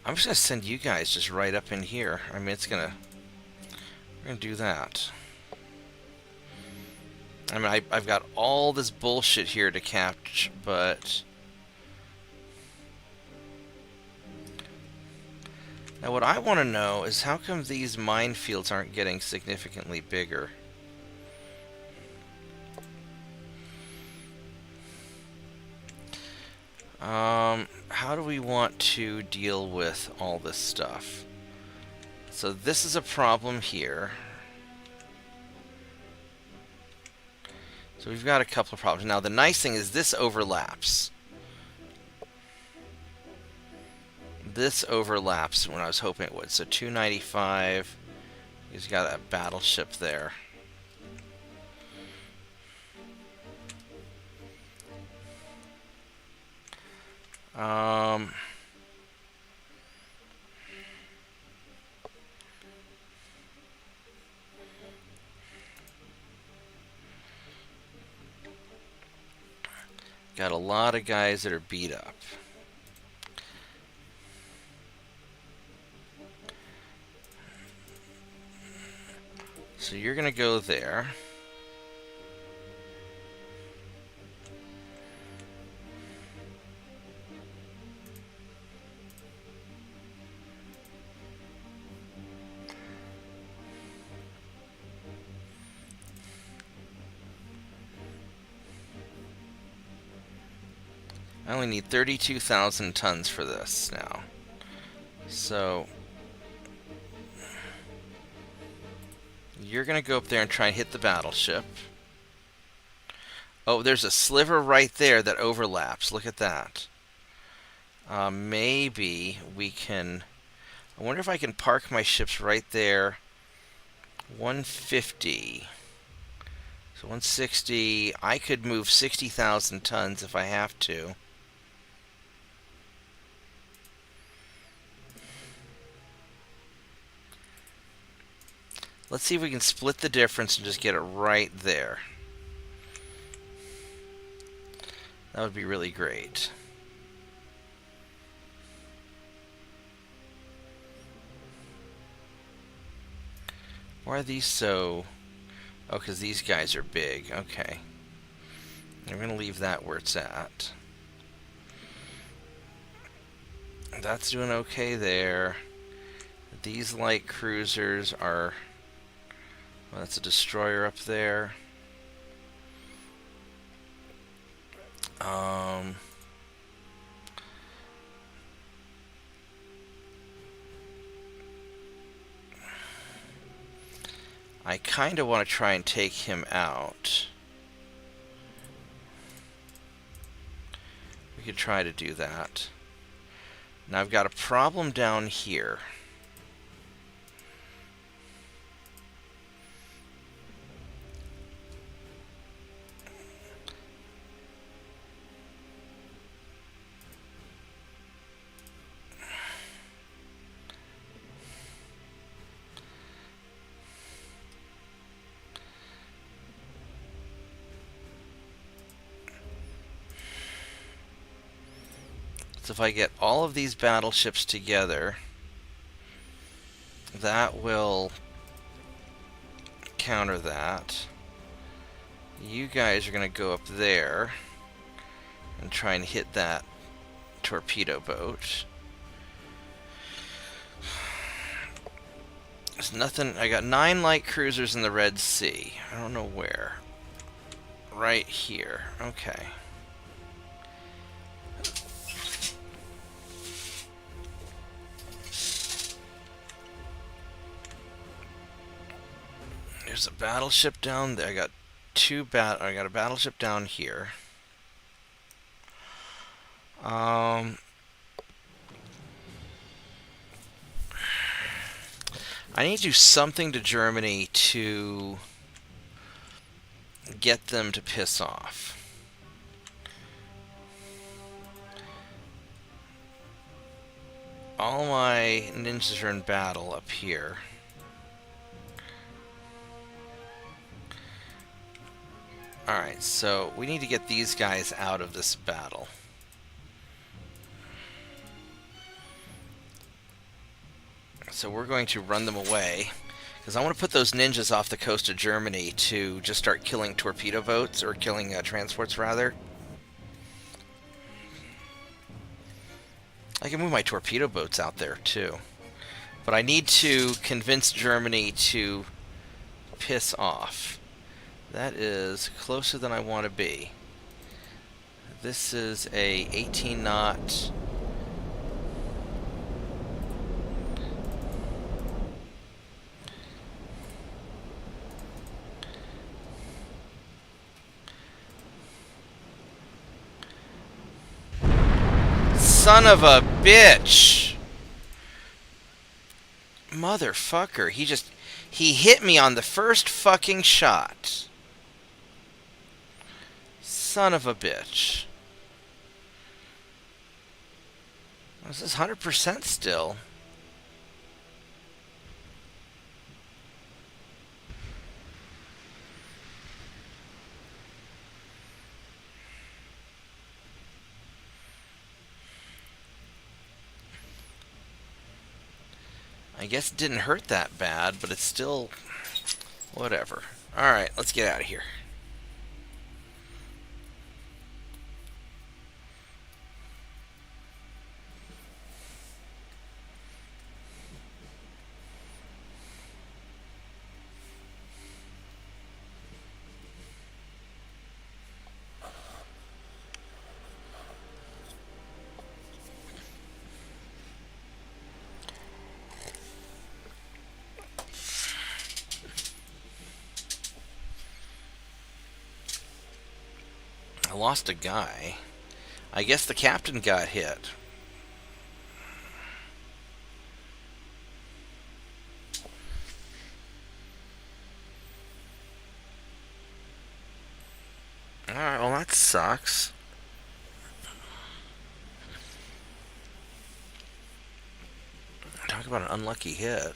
I'm just gonna send you guys just right up in here. I mean, we're gonna do that. I mean, I've got all this bullshit here to catch, but... Now what I want to know is how come these minefields aren't getting significantly bigger? How do we want to deal with all this stuff? So this is a problem here. So we've got a couple of problems. Now the nice thing is this overlaps. This overlaps when I was hoping it would. So 295, he's got a battleship there. Got a lot of guys that are beat up. So you're going to go there. I only need 32,000 tons for this now. So you're going to go up there and try and hit the battleship. Oh, there's a sliver right there that overlaps. Look at that. Maybe we can... I wonder if I can park my ships right there. 150. So 160. I could move 60,000 tons if I have to. Let's see if we can split the difference and just get it right there. That would be really great. Why are these so... Oh, because these guys are big. Okay. I'm going to leave that where it's at. That's doing okay there. These light cruisers are... Well, that's a destroyer up there. I kind of want to try and take him out. We could try to do that. Now I've got a problem down here. So if I get all of these battleships together, that will counter that. You guys are going to go up there and try and hit that torpedo boat. There's nothing. I got 9 light cruisers in the Red Sea. I don't know where. Right here. Okay. There's a battleship down there. I got a battleship down here. I need to do something to Germany to get them to piss off. All my ninjas are in battle up here. Alright, so we need to get these guys out of this battle. So we're going to run them away, because I want to put those ninjas off the coast of Germany to just start killing torpedo boats, or killing transports rather. I can move my torpedo boats out there too. But I need to convince Germany to piss off. That is closer than I want to be. This is a 18 knot. Son of a bitch! Motherfucker. He hit me on the first fucking shot. Son of a bitch. This is 100% still. I guess it didn't hurt that bad, but it's still... whatever. Alright, let's get out of here. I lost a guy. I guess the captain got hit. Alright, well that sucks. Talk about an unlucky hit.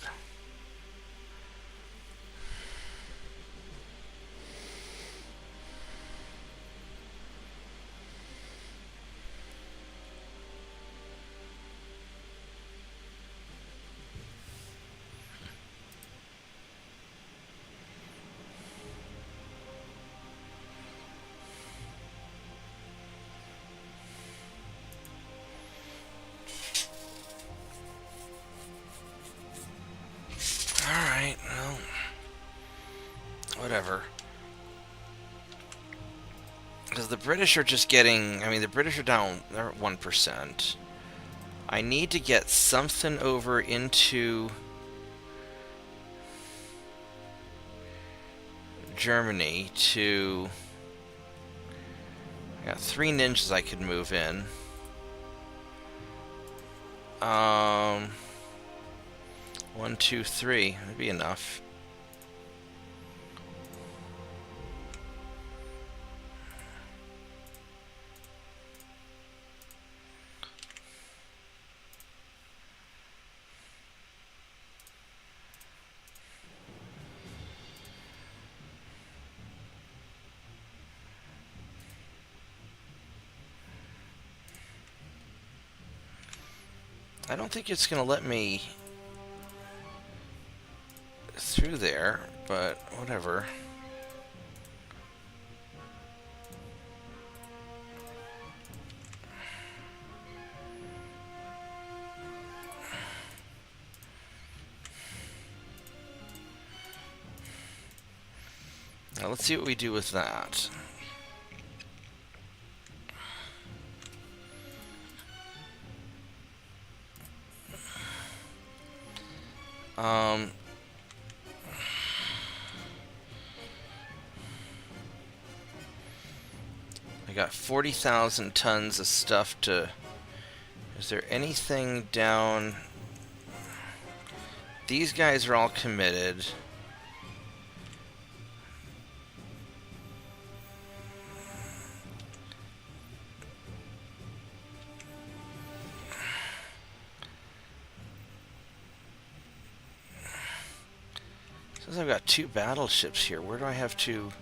Alright, well, whatever. Because the British are just getting... I mean, the British are down... they're at 1%. I need to get something over into Germany to... I got 3 ninjas I could move in. 1, 2, 3. That'd be enough. I don't think it's going to let me through there, but whatever. Now let's see what we do with that. I got 40,000 tons of stuff to... Is there anything down... These guys are all committed. Says I've got 2 battleships here. Where do I have 2?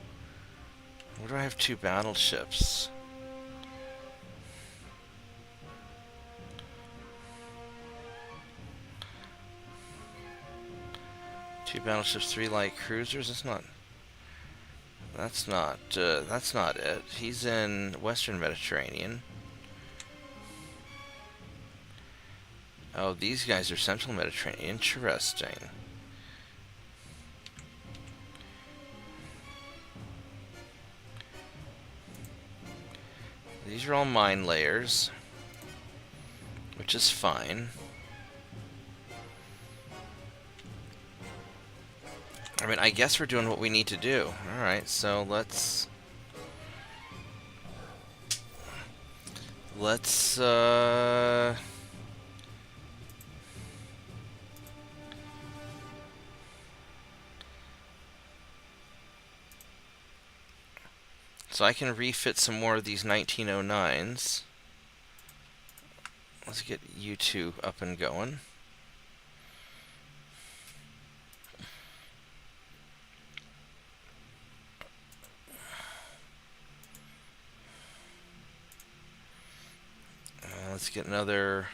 Where do I have 2 battleships? Two battleships, 3 light cruisers. That's not it. He's in Western Mediterranean. Oh, these guys are Central Mediterranean. Interesting. These are all mine layers, which is fine. I mean, I guess we're doing what we need to do. Alright, so let's Let's, so I can refit some more of these 1909s. Let's get you two up and going. Let's get another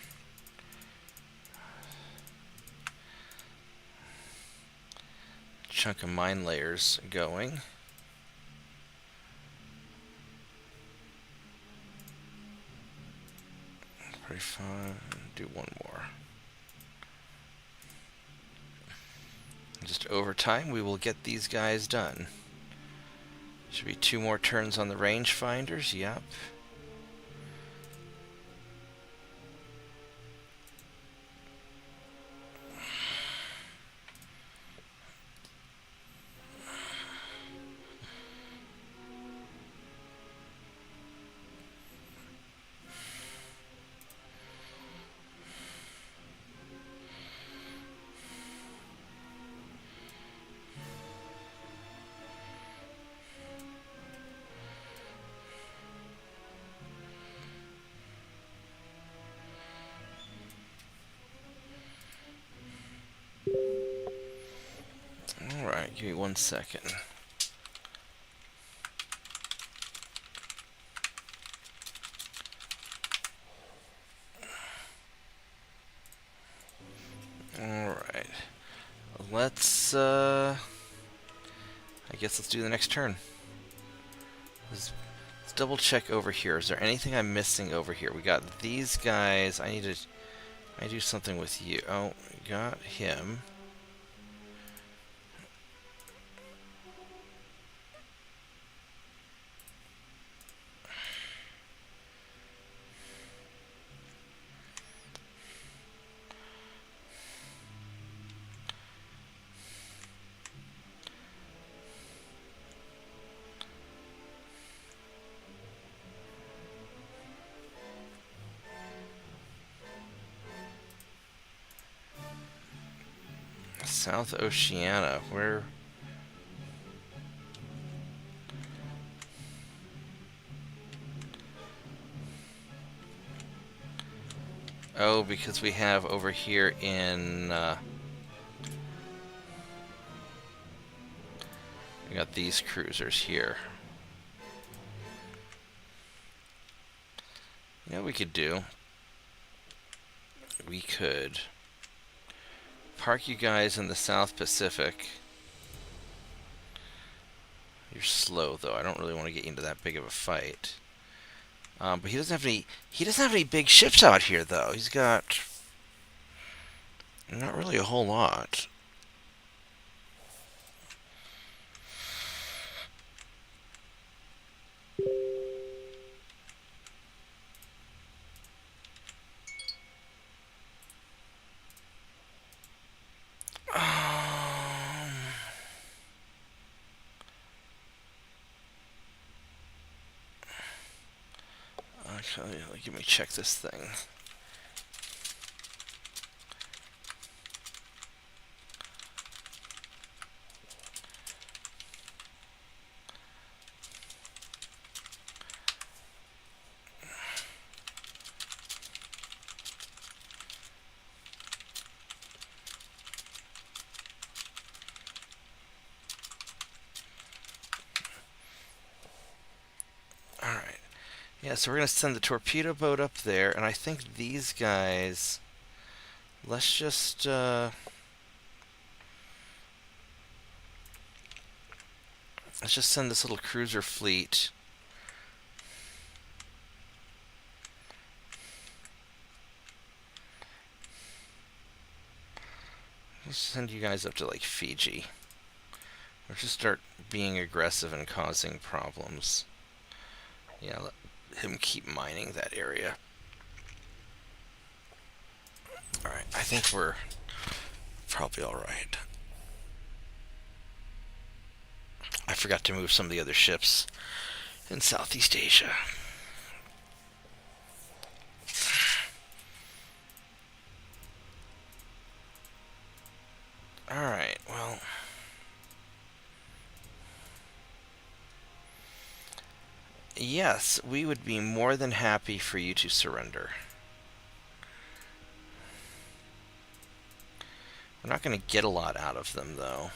chunk of mine layers going. Pretty fun. Do one more. Just over time, we will get these guys done. Should be 2 more turns on the rangefinders. Yep. Alright, give me 1 second. Alright. Let's, I guess let's do the next turn. Let's double check over here. Is there anything I'm missing over here? We got these guys. I do something with you. Oh, we got him. South Oceania, where? Oh, because we have over here in, we got these cruisers here. You know what we could do? We could park you guys in the South Pacific. You're slow, though. I don't really want to get you into that big of a fight. But he doesn't have any. He doesn't have any big ships out here, though. He's got not really a whole lot. Actually, let me check this thing. Yeah, so we're going to send the torpedo boat up there, and I think these guys... Let's just, let's just send this little cruiser fleet. Let's send you guys up to, like, Fiji. Let's just start being aggressive and causing problems. Yeah, let him keep mining that area. Alright, I think we're probably alright. I forgot to move some of the other ships in Southeast Asia. yes, we would be more than happy for you to surrender. We're not going to get a lot out of them, though.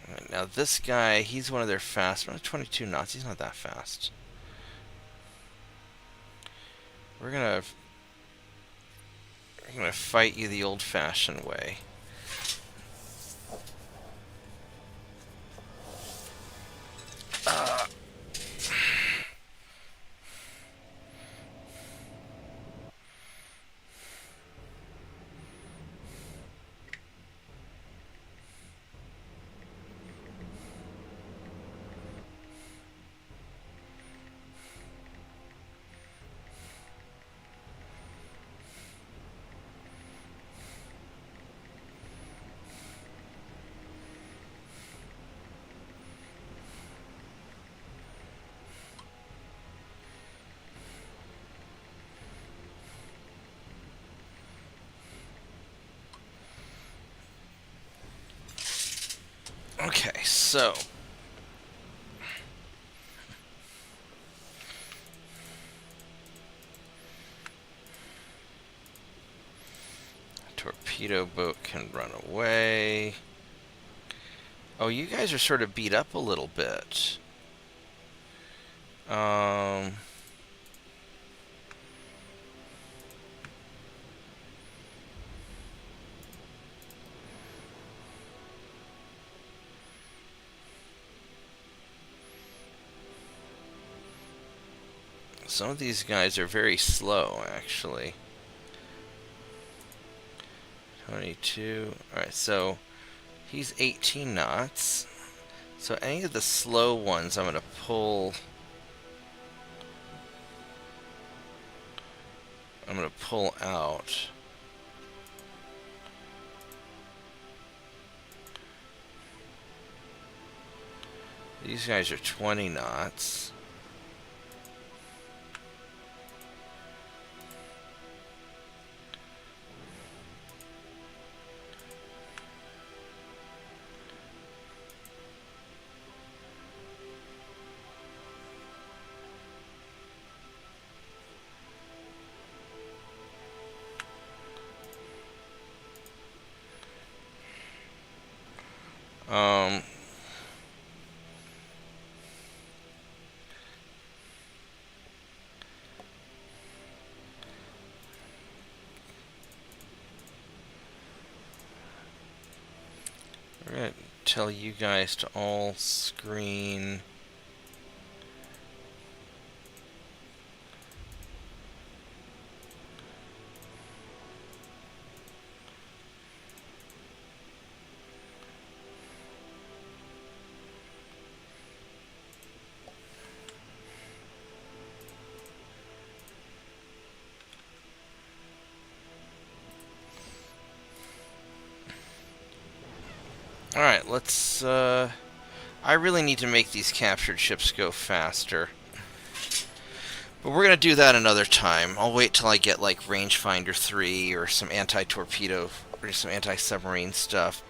Right, now this guy, he's one of their fast. 22 knots. He's not that fast. We're gonna fight you the old-fashioned way. Okay, so torpedo boat can run away. Oh, you guys are sort of beat up a little bit. Some of these guys are very slow, actually. 22. Alright, so he's 18 knots. So any of the slow ones I'm going to pull... I'm going to pull out. These guys are 20 knots. We're going to tell you guys to all screen. Alright, let's, I really need to make these captured ships go faster. But we're gonna do that another time. I'll wait till I get, like, Rangefinder 3 or some anti-torpedo, or some anti-submarine stuff.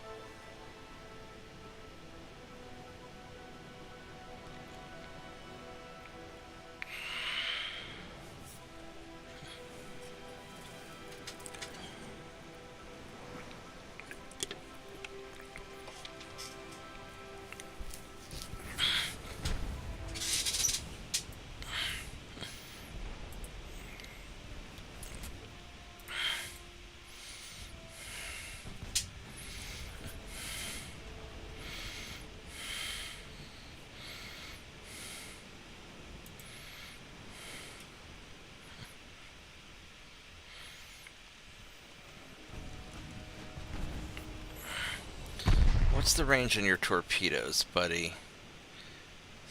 What's the range on your torpedoes, buddy?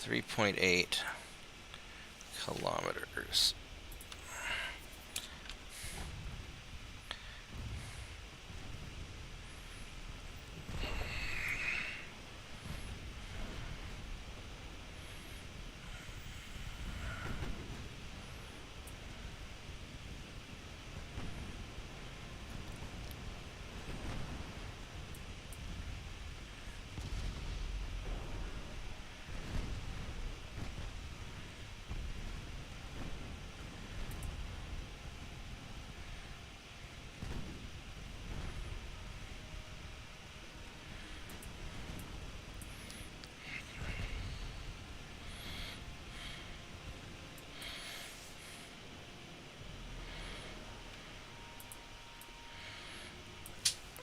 3.8 kilometers.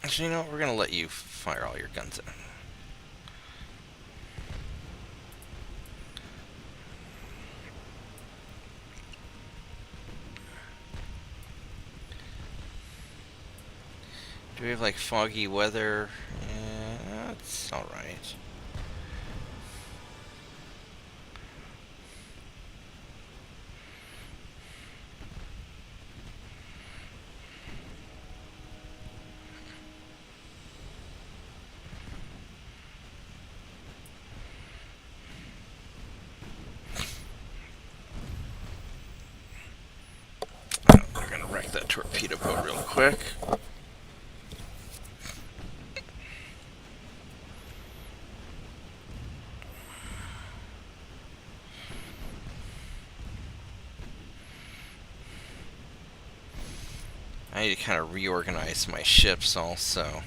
Actually, you know what? We're gonna let you fire all your guns in. Do we have like foggy weather? Yeah, that's alright. We're gonna wreck that torpedo boat real quick. I need to kind of reorganize my ships also.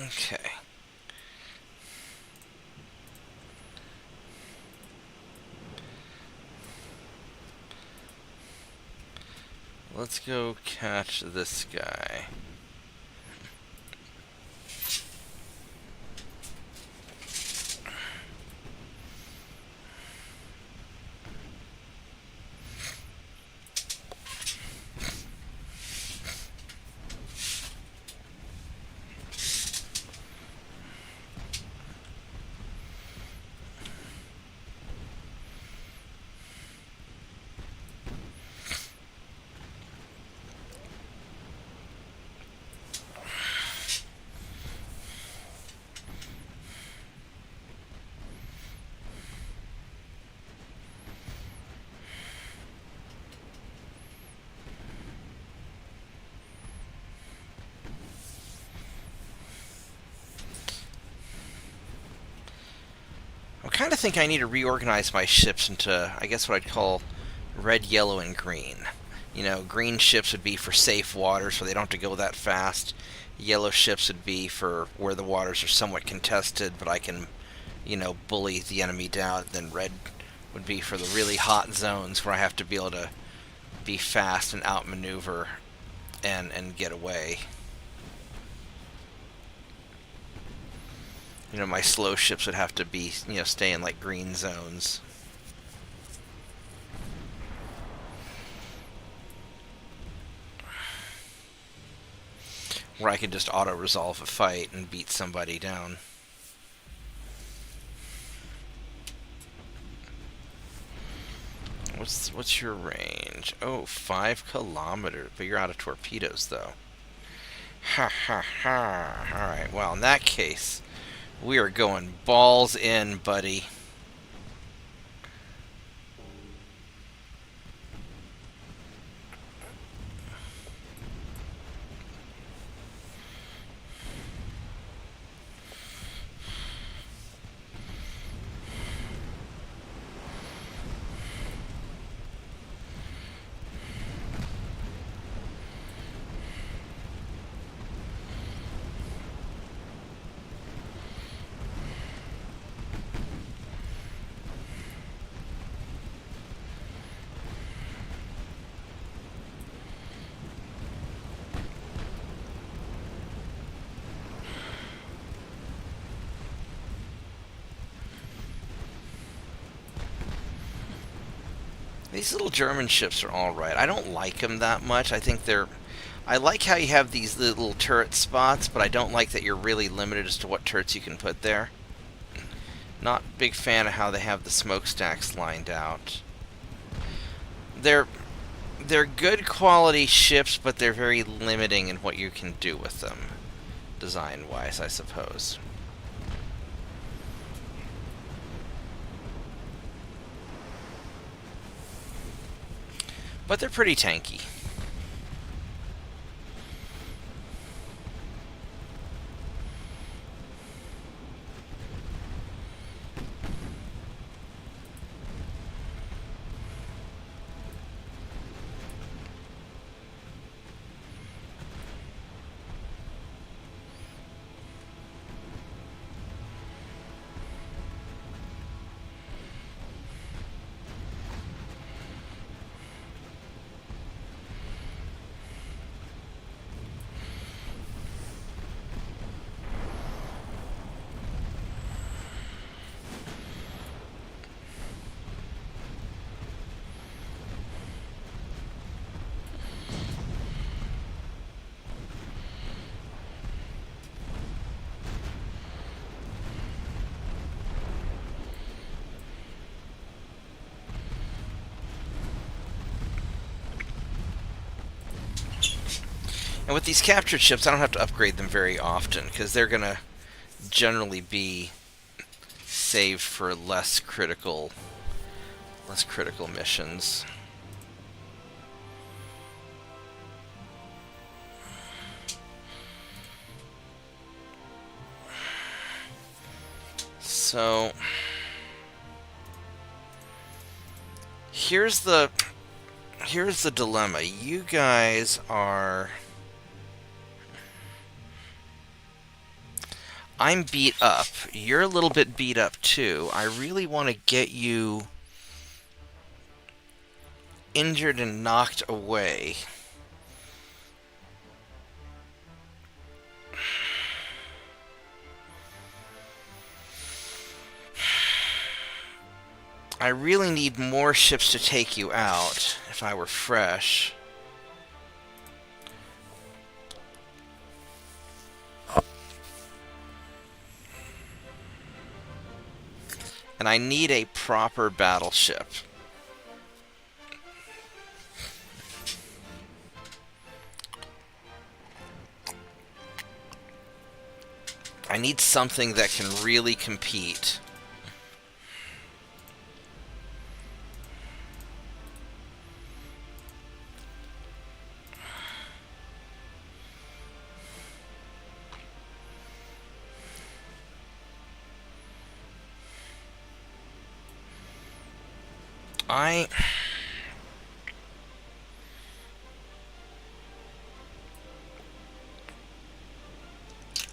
Okay. Let's go catch this guy. I kind of think I need to reorganize my ships into, I guess, what I'd call red, yellow, and green. You know, green ships would be for safe waters, so they don't have to go that fast. Yellow ships would be for where the waters are somewhat contested, but I can, you know, bully the enemy down. Then red would be for the really hot zones where I have to be able to be fast and outmaneuver and get away. You know, my slow ships would have to be, you know, stay in like green zones. Where I can just auto-resolve a fight and beat somebody down. What's your range? Oh, 5 kilometers. But you're out of torpedoes, though. Ha ha ha. Alright, well, in that case, we are going balls in, buddy. These little German ships are alright. I don't like them that much. I think they're... I like how you have these little turret spots, but I don't like that you're really limited as to what turrets you can put there. Not a big fan of how they have the smokestacks lined out. They're good quality ships, but they're very limiting in what you can do with them, design-wise, I suppose. But they're pretty tanky. And with these captured ships, I don't have to upgrade them very often, because they're going to generally be saved for less critical missions. So here's the dilemma. You guys are... I'm beat up. You're a little bit beat up too. I really want to get you injured and knocked away. I really need more ships to take you out if I were fresh. And I need a proper battleship. I need something that can really compete.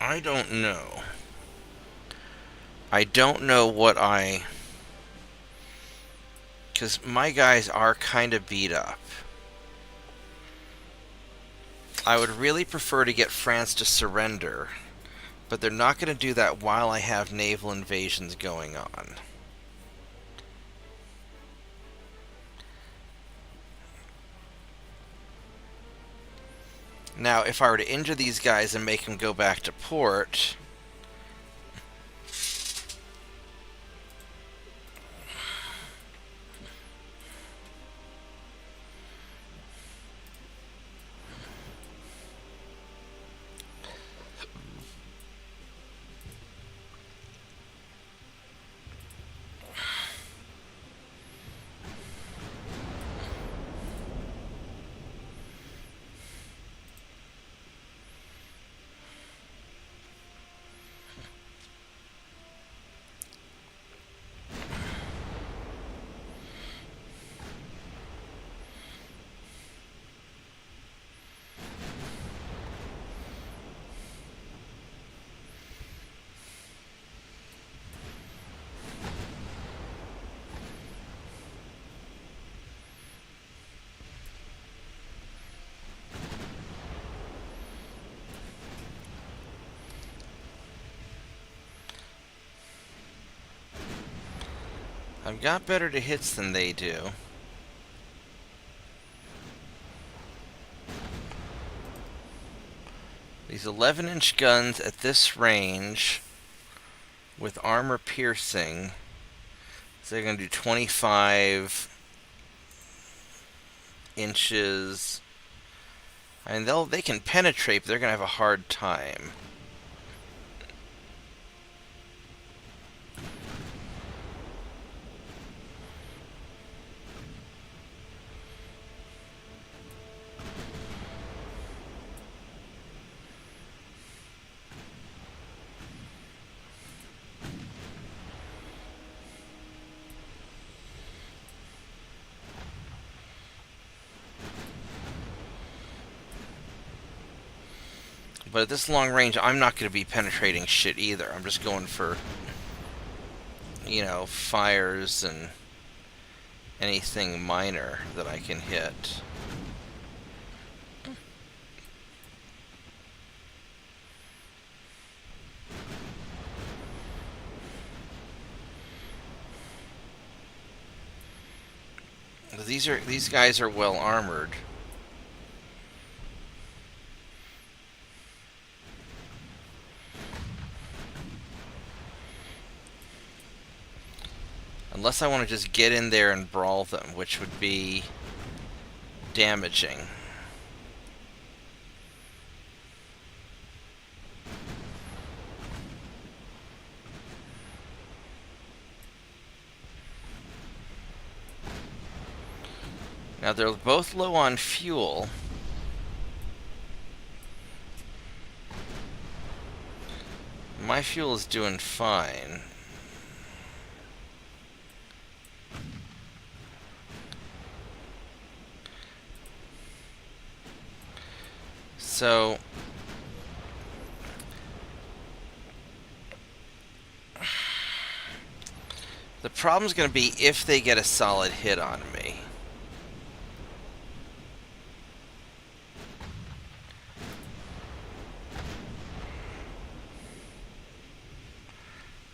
I don't know. I don't know what because my guys are kind of beat up. I would really prefer to get France to surrender, but they're not going to do that while I have naval invasions going on. Now, if I were to injure these guys and make them go back to port... I've got better to hits than they do. These 11-inch guns at this range with armor piercing, so they're going to do 25 inches. And they can penetrate, but they're going to have a hard time. But at this long range, I'm not going to be penetrating shit either. I'm just going for, you know, fires and anything minor that I can hit. These guys are well armored. Unless I want to just get in there and brawl them, which would be damaging. Now they're both low on fuel. My fuel is doing fine. So the problem's going to be if they get a solid hit on me.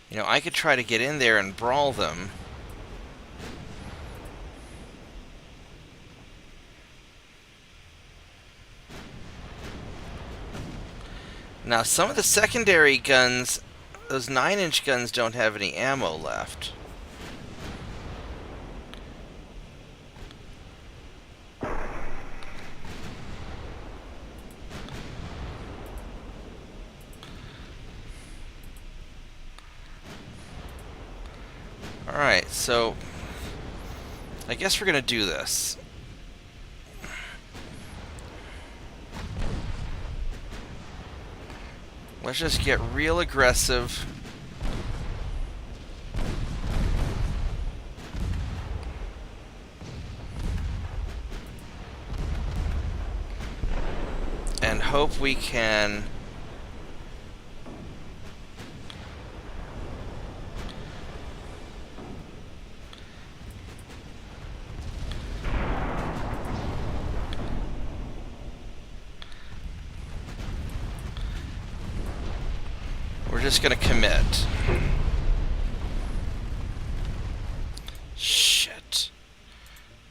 You know, I could try to get in there and brawl them. Now, some of the secondary guns, those 9-inch guns, don't have any ammo left. Alright, so I guess we're going to do this. Let's just get real aggressive. And hope we can we're just gonna commit. Shit.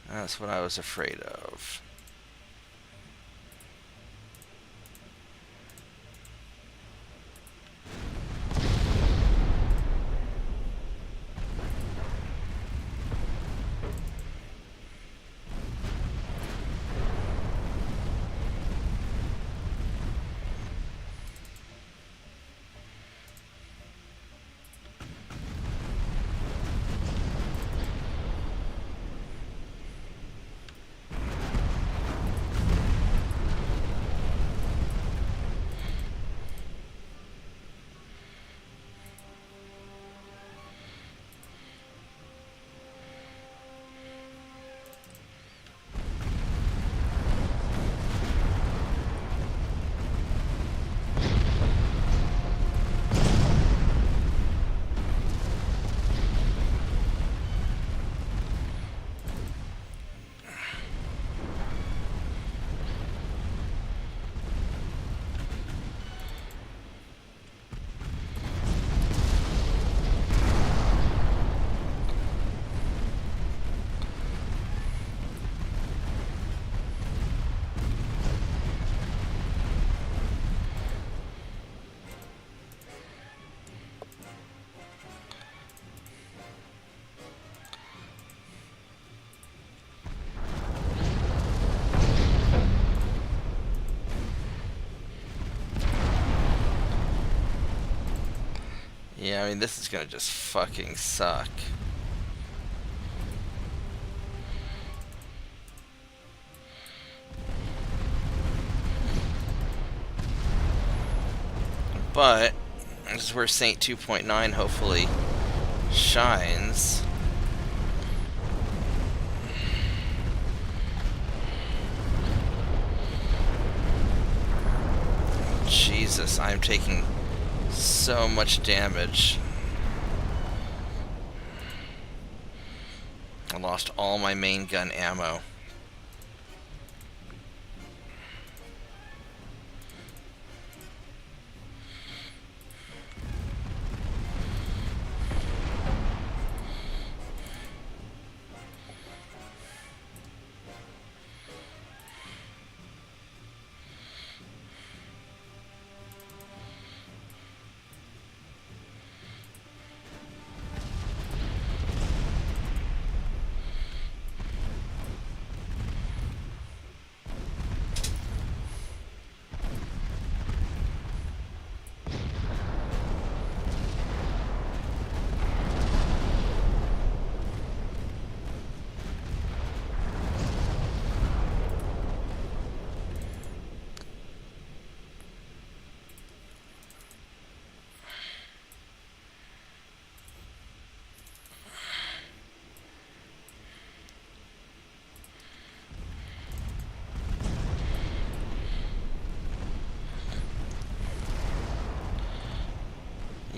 That's what I was afraid of. Yeah, I mean, this is gonna just fucking suck. But this is where Saint 2.9 hopefully shines. Jesus, I'm taking so much damage. I lost all my main gun ammo.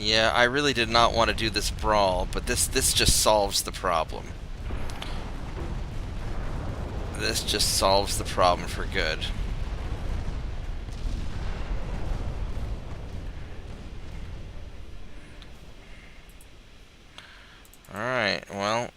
Yeah, I really did not want to do this brawl, but this just solves the problem. This just solves the problem for good. Alright, well...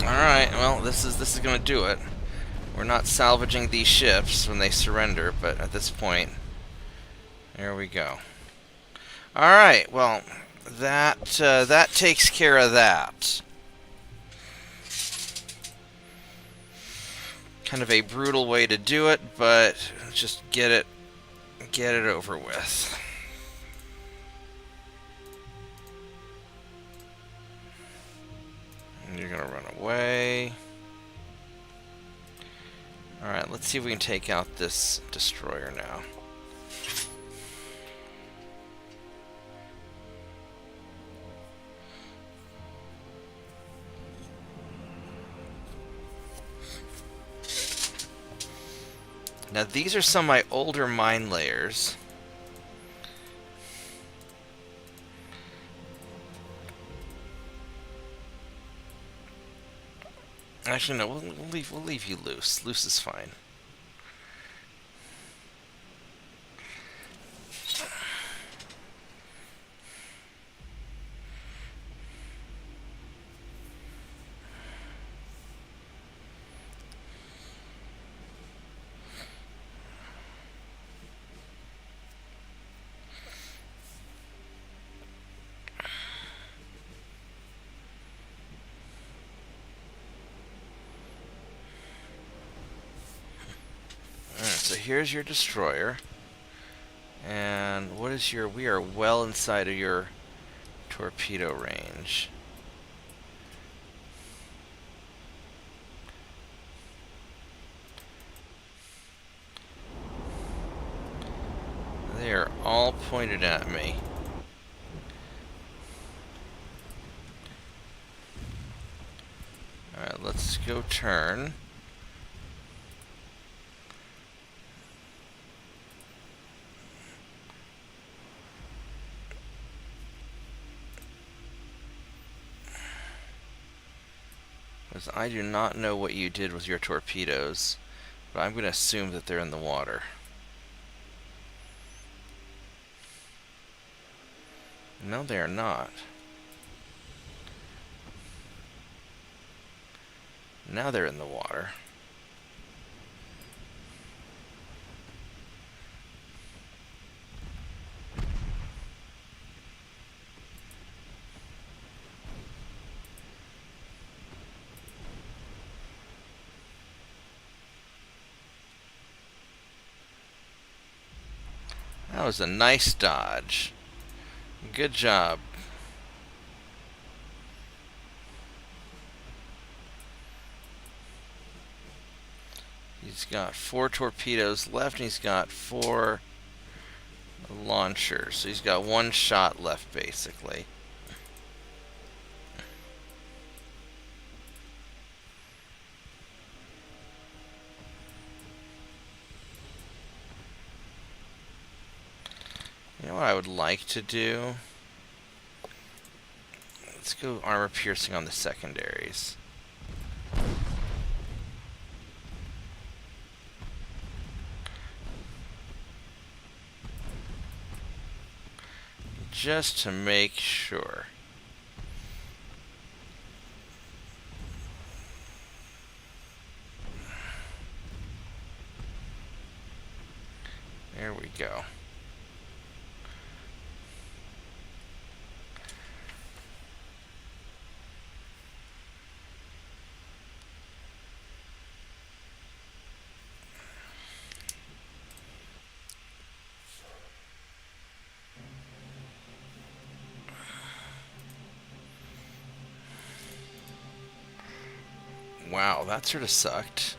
Alright, well, this is gonna do it. We're not salvaging these ships when they surrender, but at this point, there we go. Alright, well, that takes care of that. Kind of a brutal way to do it, but just get it over with. And you're gonna run away. Alright, let's see if we can take out this destroyer now. Now these are some of my older mine layers. Actually, no, we'll leave you loose. Loose is fine. So here's your destroyer. And what is your... We are well inside of your torpedo range. They are all pointed at me. Alright, let's go turn. Because I do not know what you did with your torpedoes, but I'm going to assume that they're in the water. No, they are not. Now they're in the water. That was a nice dodge. Good job. He's got 4 torpedoes left, and he's got 4 launchers. So he's got 1 shot left, basically. You know what I would like to do? Let's go armor piercing on the secondaries. Just to make sure. There we go. Wow, that sort of sucked.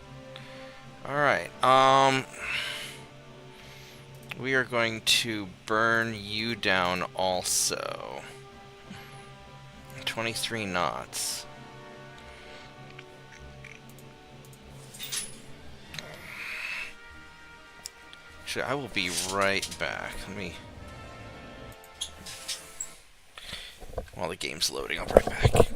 Alright, we are going to burn you down also. 23 knots. Actually, I will be right back. Let me... While the game's loading, I'll be right back.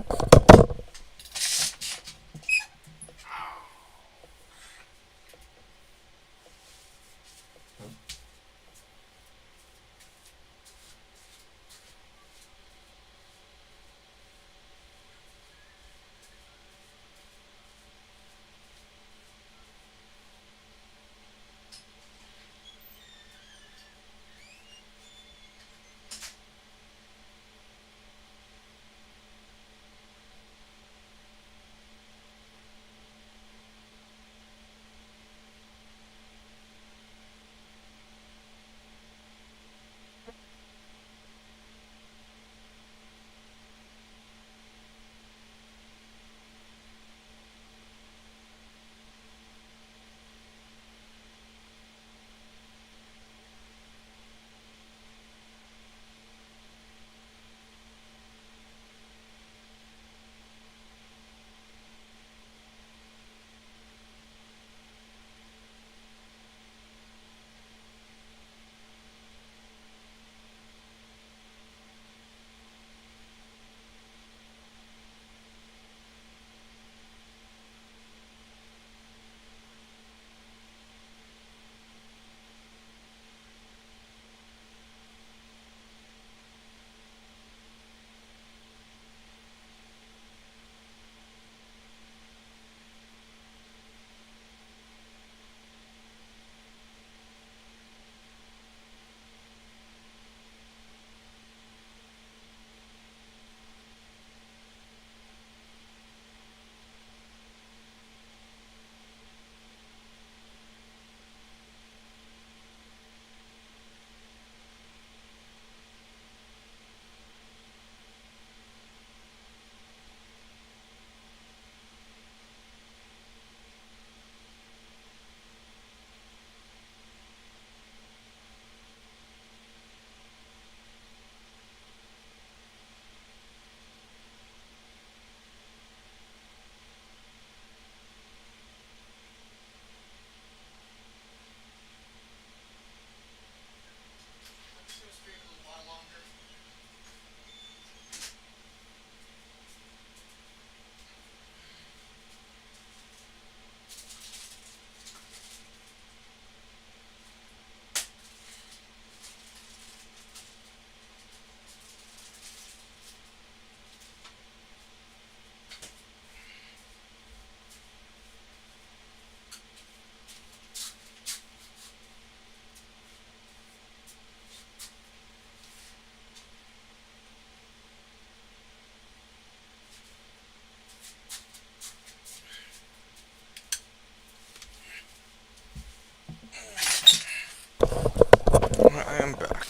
I am back.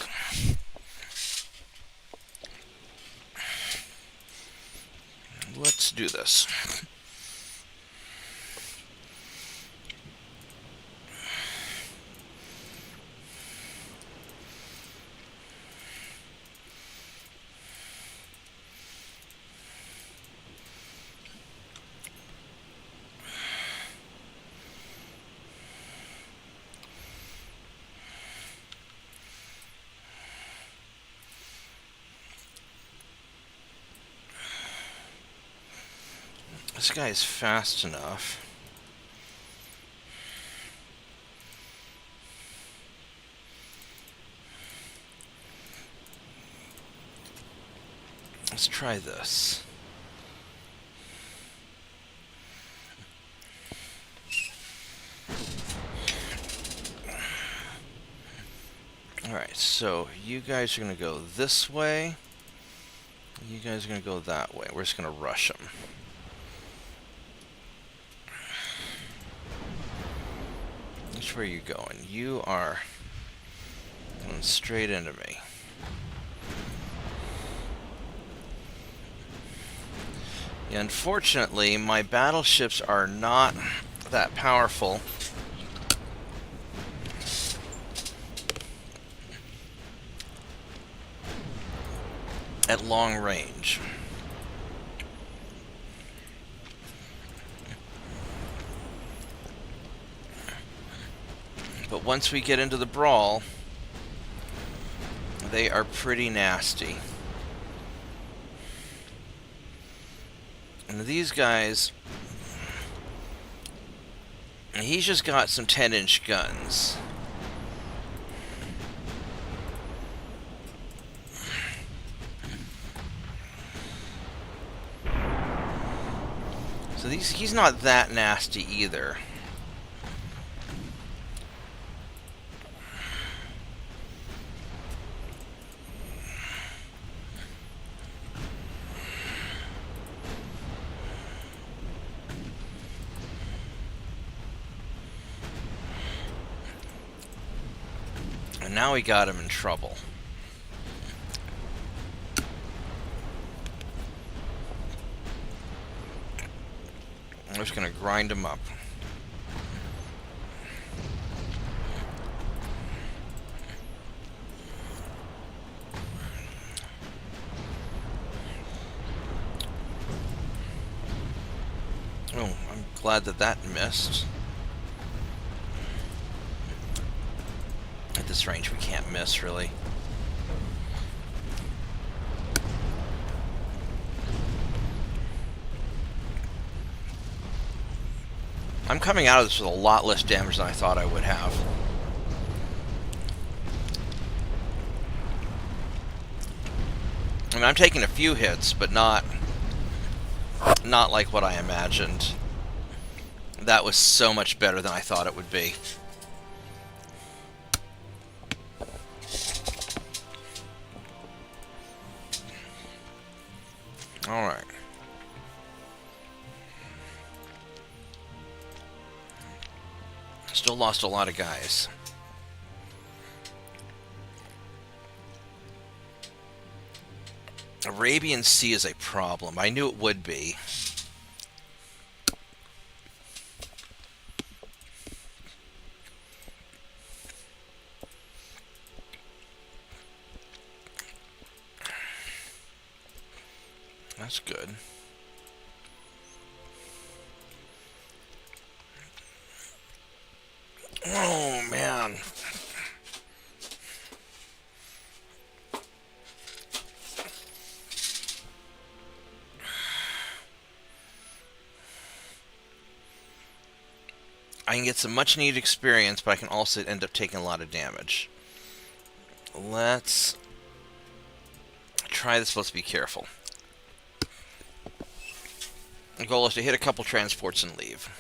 Let's do this. This guy is fast enough. Let's try this. Alright, so you guys are going to go this way. You guys are going to go that way. We're just going to rush them. Which way are you going? You are going straight into me. Unfortunately, my battleships are not that powerful. At long range. But once we get into the brawl, they are pretty nasty. And these guys, he's just got some 10-inch guns. So he's not that nasty either. And now we got him in trouble. I'm just going to grind him up. Oh, I'm glad that missed. At this range, we can't miss, really. I'm coming out of this with a lot less damage than I thought I would have. I mean, I'm taking a few hits, but not like what I imagined. That was so much better than I thought it would be. Alright. Still lost a lot of guys. Arabian Sea is a problem. I knew it would be. That's good. Oh, man. I can get some much-needed experience, but I can also end up taking a lot of damage. Let's try this. Let's be careful. The goal is to hit a couple transports and leave.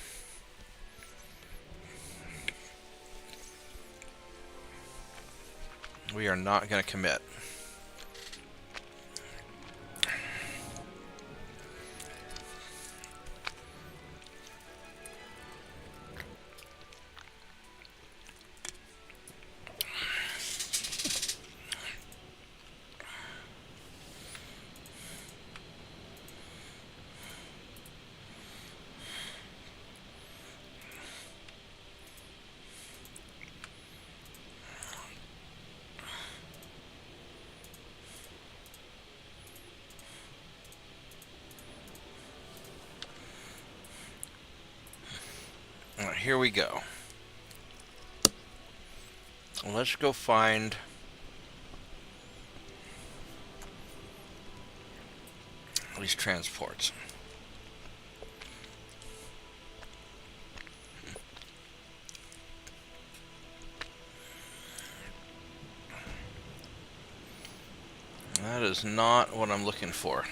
We are not going to commit. Alright, here we go. Let's go find these transports. That is not what I'm looking for.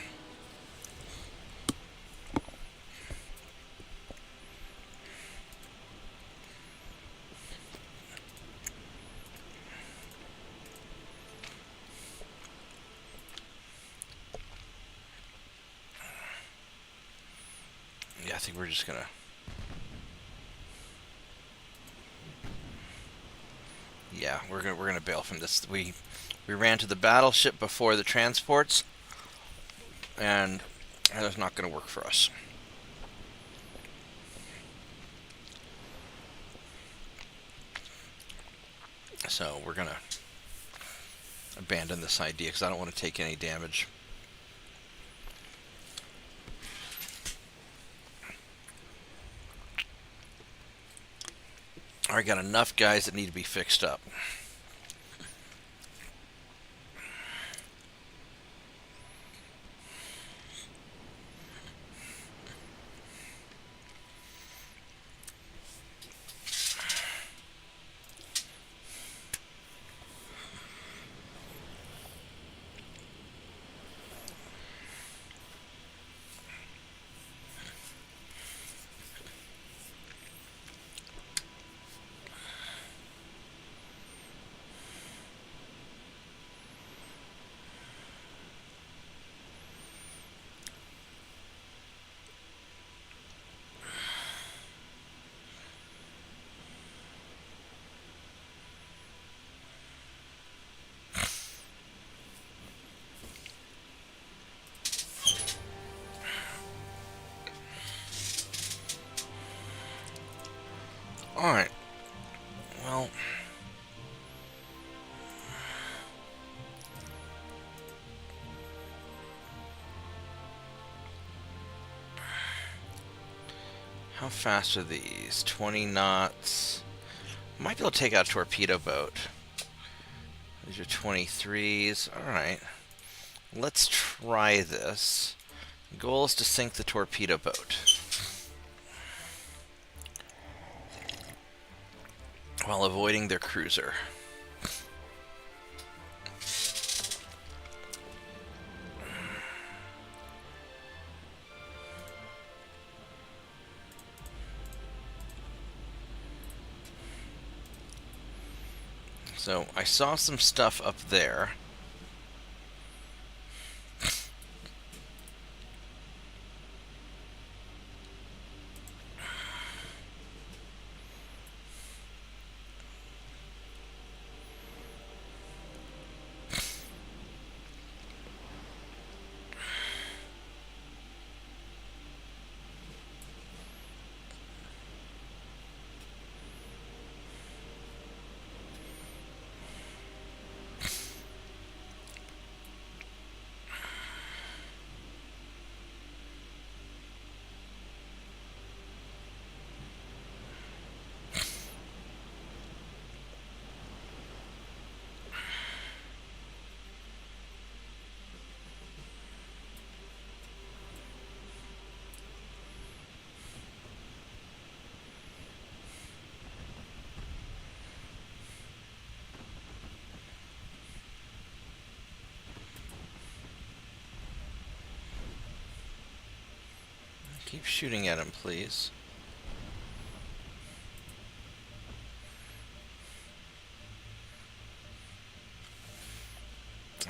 Yeah, I think we're just gonna... Yeah, we're gonna bail from this. We ran to the battleship before the transports, and That is not going to work for us. So we're going to abandon this idea because I don't want to take any damage. I got enough guys that need to be fixed up. Alright. Well, how fast are these? 20 knots. Might be able to take out a torpedo boat. These are 23s. Alright. Let's try this. The goal is to sink the torpedo boat while avoiding their cruiser. So I saw some stuff up there. Keep shooting at him, please.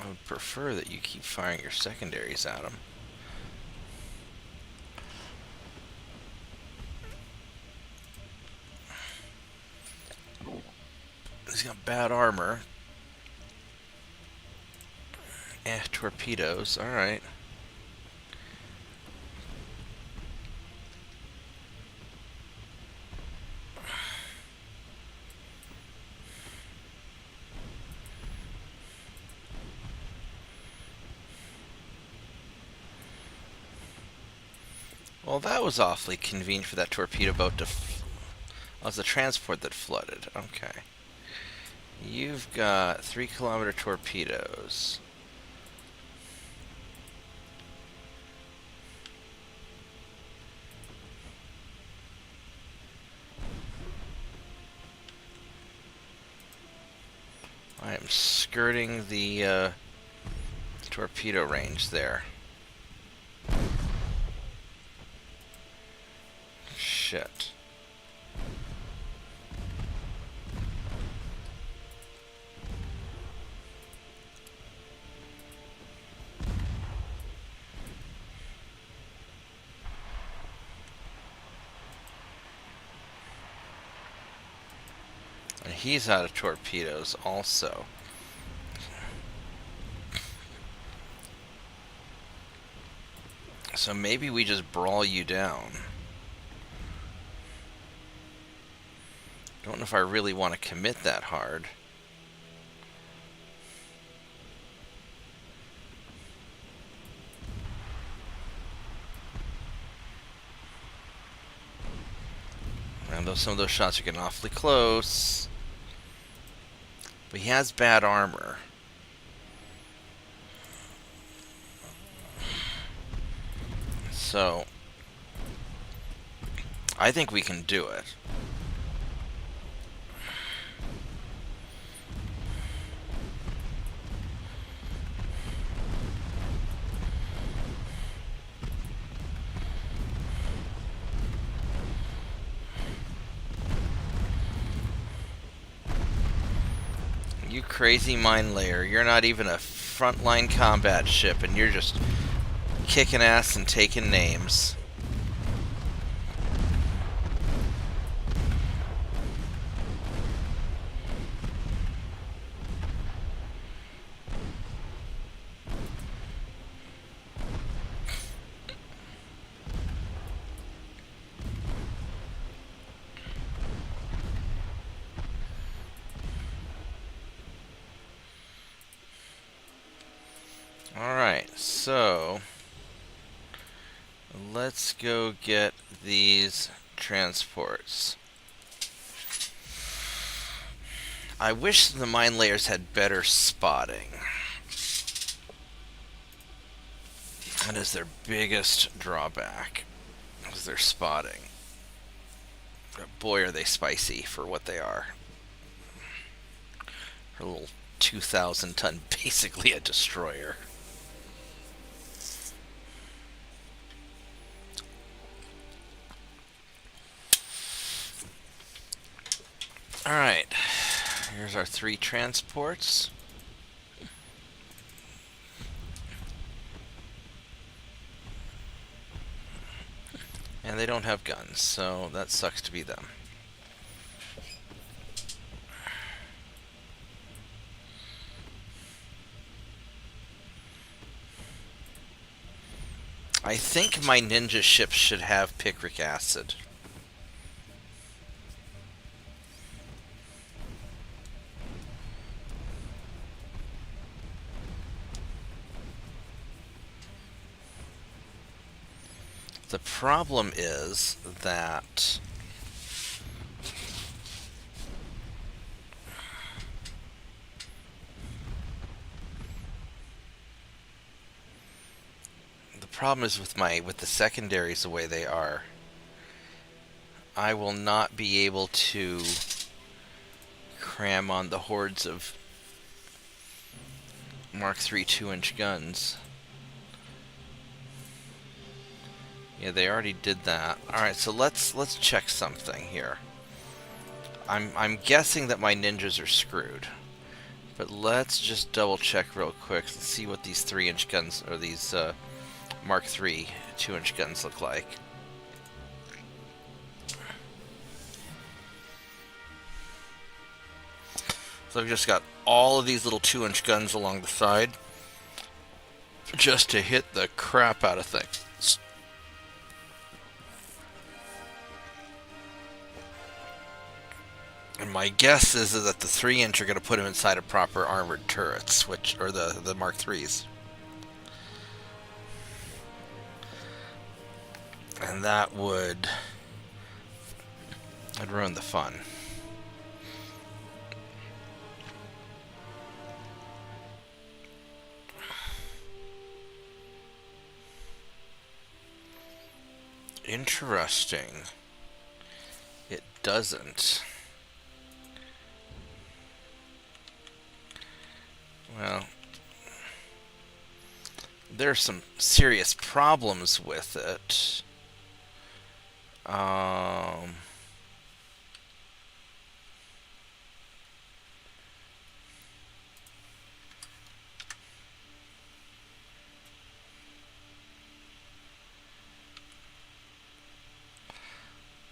I would prefer that you keep firing your secondaries at him. He's got bad armor. Torpedoes. Alright. Well, that was awfully convenient for that torpedo boat to... Oh, it's the transport that flooded. Okay. You've got 3-kilometer torpedoes. I am skirting the torpedo range there. Shit. And he's out of torpedoes also. So maybe we just brawl you down. Don't know if I really want to commit that hard. And though some of those shots are getting awfully close. But he has bad armor. So I think we can do it. You crazy mine layer. You're not even a frontline combat ship, and you're just kicking ass and taking names. Alright, so let's go get these transports. I wish the mine layers had better spotting. That is their biggest drawback, is their spotting. But boy, are they spicy for what they are. A little 2,000 ton, basically a destroyer. Alright, here's our 3 transports. And they don't have guns, so that sucks to be them. I think my ninja ships should have picric acid. The problem is that with the secondaries the way they are, I will not be able to cram on the hordes of Mark III 2-inch guns. Yeah, they already did that. Alright, so let's check something here. I'm guessing that my ninjas are screwed. But let's just double check real quick and see what these 3-inch guns, or these Mark III 2-inch guns look like. So I've just got all of these little 2-inch guns along the side just to hit the crap out of things. And my guess is that the 3-inch are going to put him inside of proper armored turrets, or the Mark IIIs. And that would ruin the fun. Interesting. It doesn't. Well, there's some serious problems with it.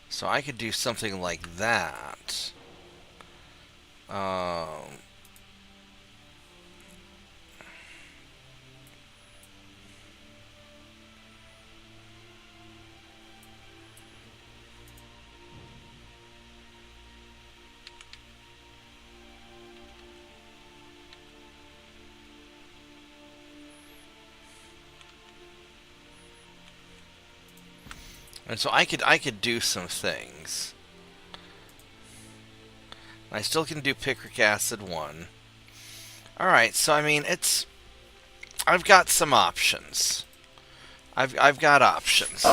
So I could do something like that. And so I could do some things. I still can do picric acid 1. Alright, so I mean, I've got some options. I've got options.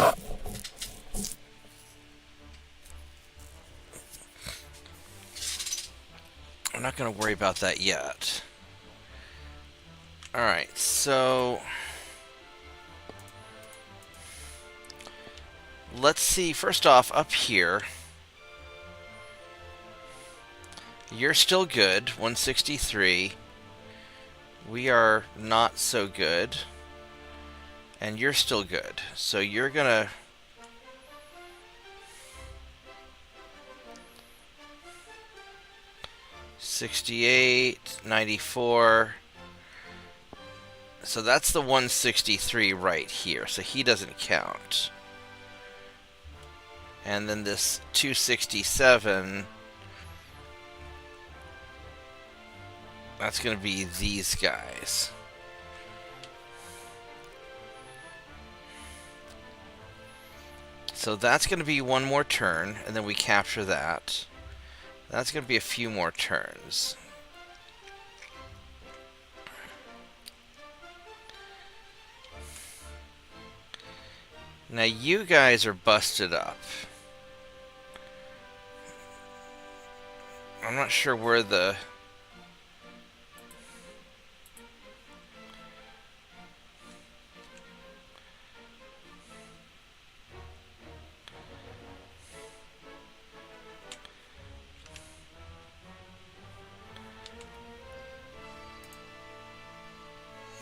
I'm not going to worry about that yet. Alright, so let's see, first off, up here, you're still good, 163. We are not so good. And you're still good. So you're gonna... $68, $94. So that's the 163 right here. So he doesn't count. And then this 267... that's going to be these guys. So that's going to be one more turn, and then we capture that. That's going to be a few more turns. Now you guys are busted up. I'm not sure where the...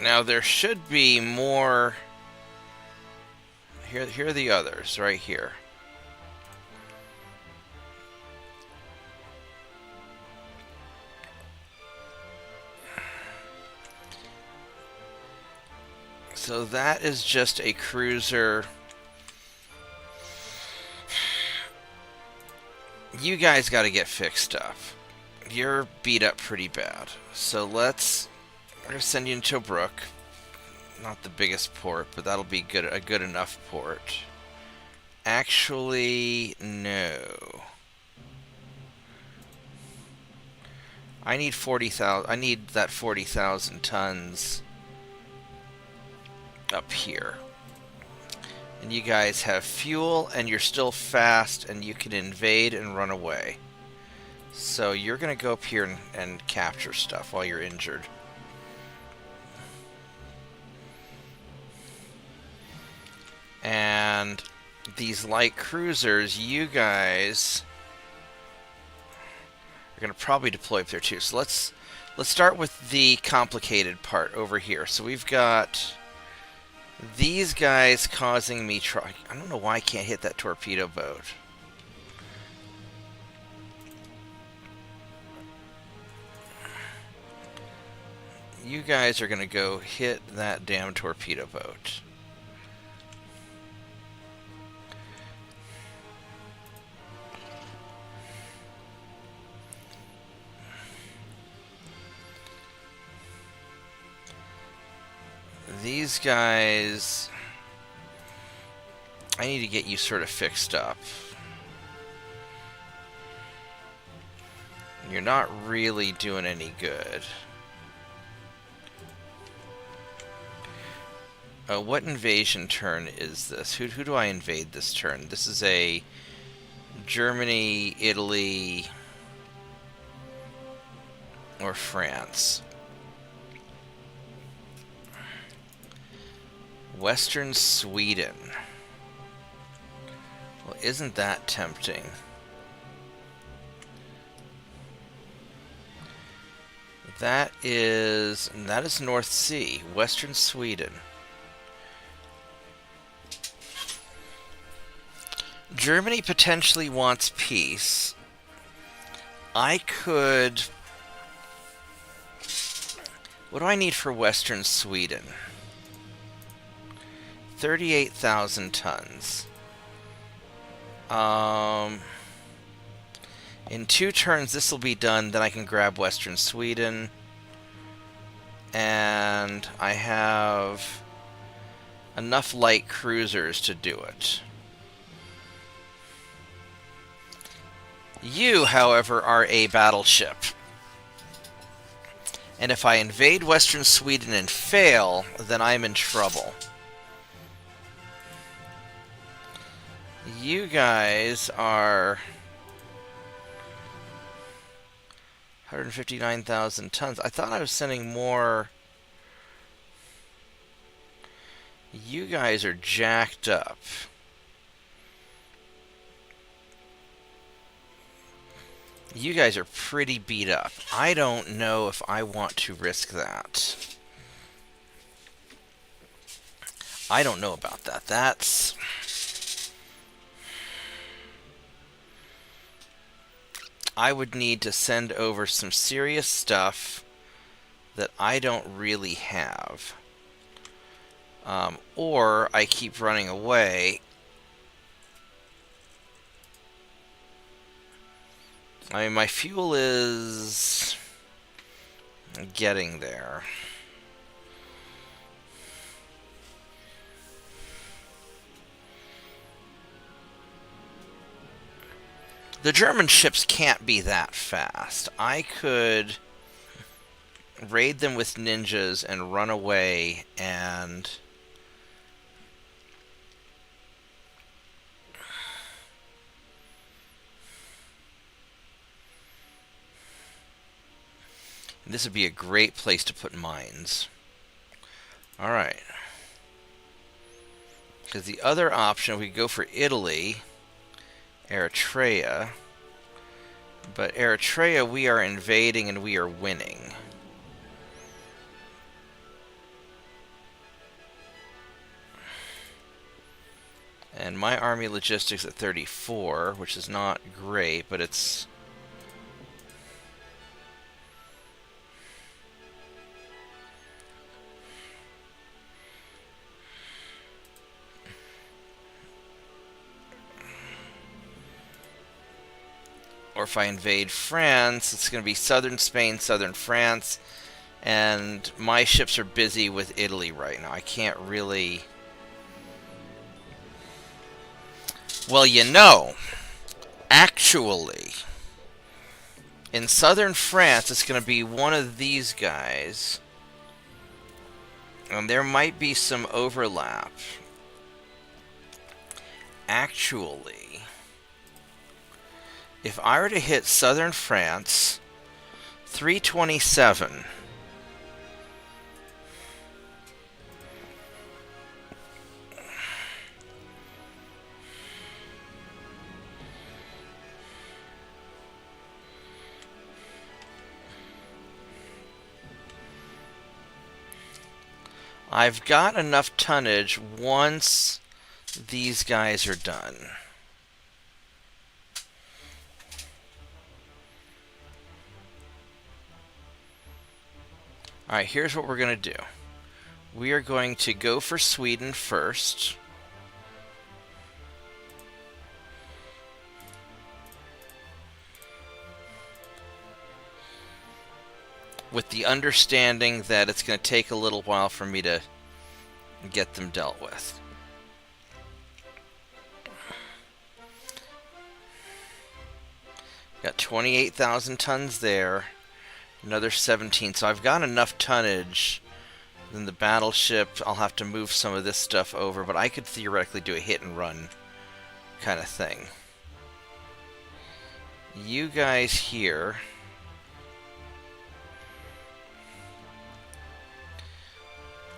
Now there should be more... Here are the others, right here. So that is just a cruiser. You guys got to get fixed up. You're beat up pretty bad. So we're going to send you into Tobruk. Not the biggest port, but that'll be a good enough port. Actually, no. I need 40,000. I need that 40,000 tons up here. And you guys have fuel, and you're still fast, and you can invade and run away. So you're going to go up here and capture stuff while you're injured. And these light cruisers, you guys are going to probably deploy up there too. So let's start with the complicated part over here. So we've got these guys causing me I don't know why I can't hit that torpedo boat. You guys are going to go hit that damn torpedo boat. These guys... I need to get you sort of fixed up. You're not really doing any good. What invasion turn is this? Who do I invade this turn? This is a Germany, Italy, or France. Western Sweden. Well, isn't that tempting? That is North Sea, Western Sweden. Germany potentially wants peace. I could... What do I need for Western Sweden? 38,000 tons. In 2 turns this will be done, then I can grab Western Sweden. And I have enough light cruisers to do it. You, however, are a battleship. And if I invade Western Sweden and fail, then I'm in trouble. You guys are 159,000 tons. I thought I was sending more. You guys are jacked up. You guys are pretty beat up. I don't know if I want to risk that. I don't know about that. That's... I would need to send over some serious stuff that I don't really have. Or I keep running away. I mean, my fuel is getting there. The German ships can't be that fast. I could raid them with ninjas and run away and... This would be a great place to put mines. Alright. Because the other option, we go for Italy, Eritrea. But Eritrea, we are invading and we are winning. And my army logistics at 34, which is not great, but it's... Or if I invade France, it's going to be southern Spain, southern France, and my ships are busy with Italy right now. I can't really... Well, you know, actually, in southern France, it's going to be one of these guys, and there might be some overlap. Actually, if I were to hit southern France, 327... I've got enough tonnage once these guys are done. Alright, here's what we're going to do. We are going to go for Sweden first. With the understanding that it's going to take a little while for me to get them dealt with. Got 28,000 tons there. Another 17. So I've got enough tonnage. Then the battleship, I'll have to move some of this stuff over, but I could theoretically do a hit and run kind of thing. You guys here...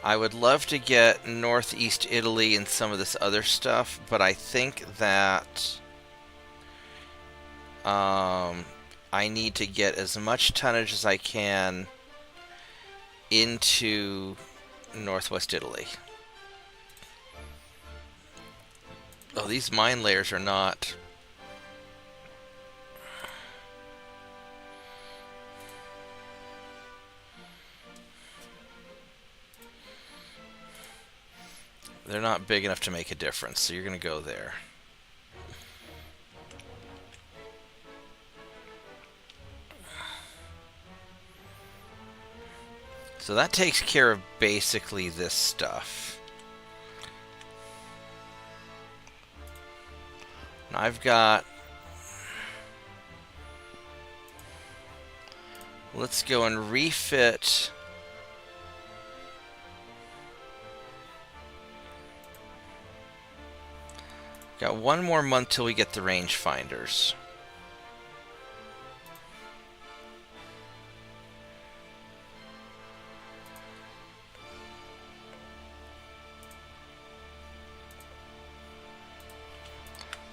I would love to get northeast Italy and some of this other stuff, but I think that I need to get as much tonnage as I can into northwest Italy. Oh, these mine layers are not... They're not big enough to make a difference, so you're going to go there. So that takes care of basically this stuff. Now I've got Let's go and refit. Got one more month till we get the rangefinders.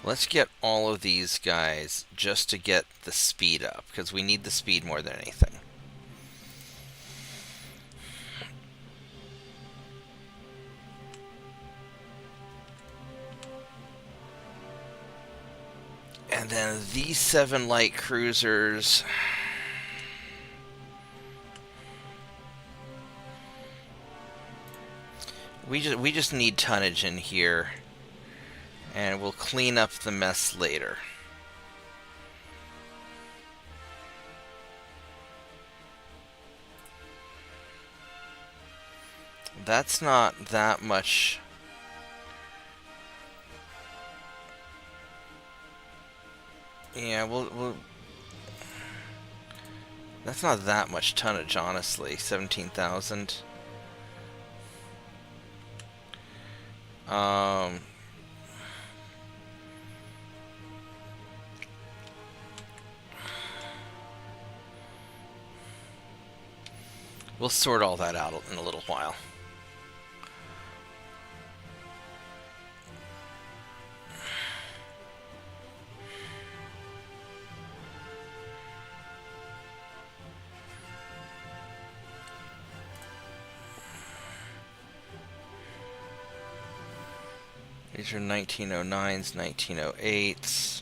Let's get all of these guys just to get the speed up, because we need the speed more than anything. And then these 7 light cruisers. We just need tonnage in here, and we'll clean up the mess later. That's not that much. Yeah, we'll that's not that much tonnage, honestly. 17,000. We'll sort all that out in a little while. These are 1909s, 1908s.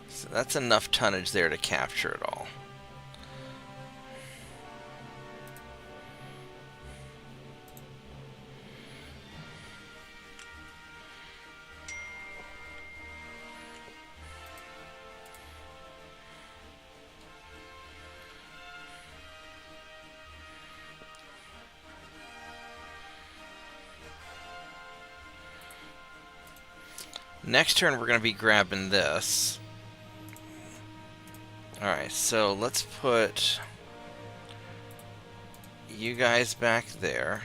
So that's enough tonnage there to capture it all. Next turn, we're going to be grabbing this. Alright, so let's put you guys back there.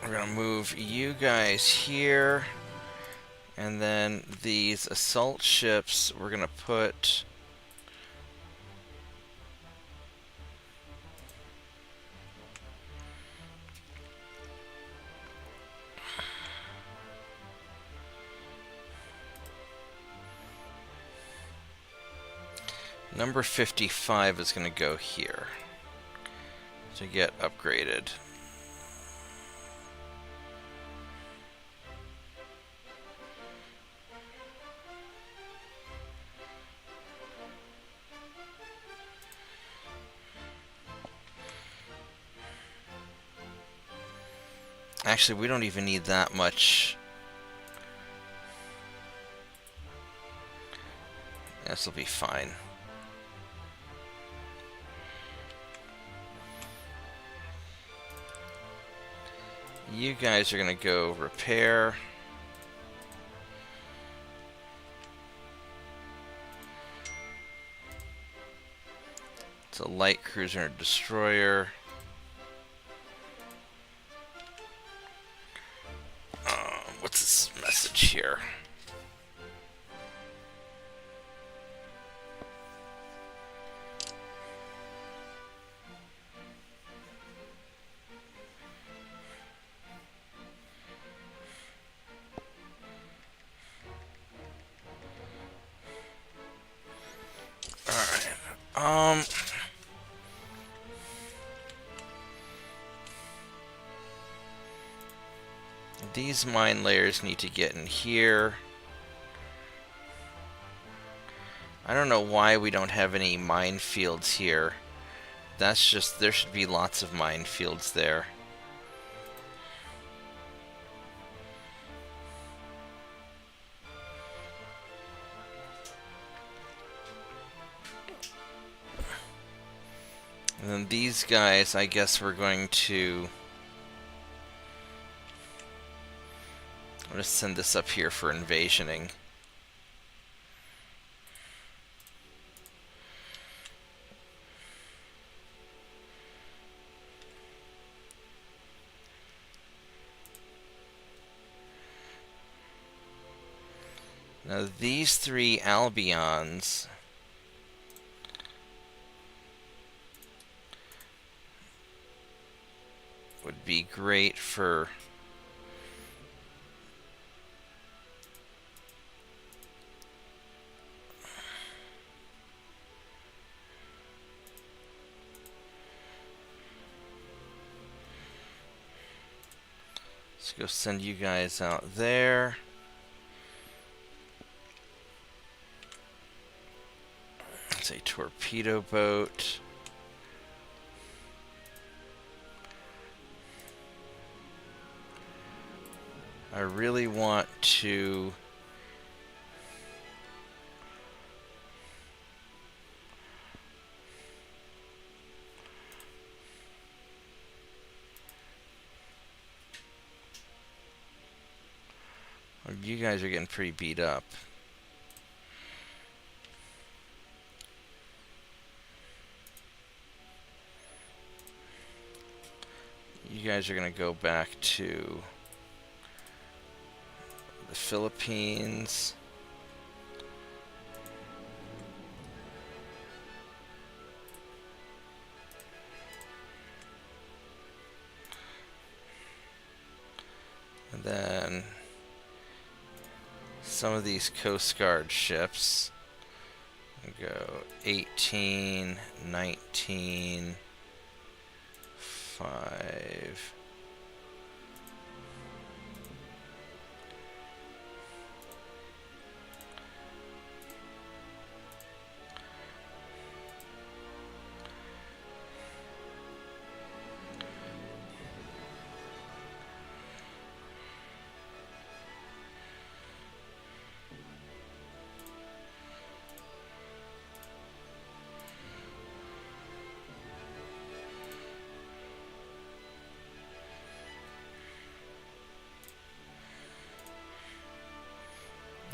We're going to move you guys here, and then these assault ships we're going to put number 55 is going to go here to get upgraded. Actually, we don't even need that much. This will be fine. You guys are going to go repair. It's a light cruiser and destroyer. What's this message here? Alright. these mine layers need to get in here. I don't know why we don't have any minefields here. That's just, there should be lots of minefields there. And then these guys, I guess we're going to... I'm going to send this up here for invasioning. Now these three Albions would be great for let's go send you guys out there. It's a torpedo boat. I really want to you guys are getting pretty beat up. You guys are going to go back to the Philippines. And then some of these Coast Guard ships go 18, 19, 5.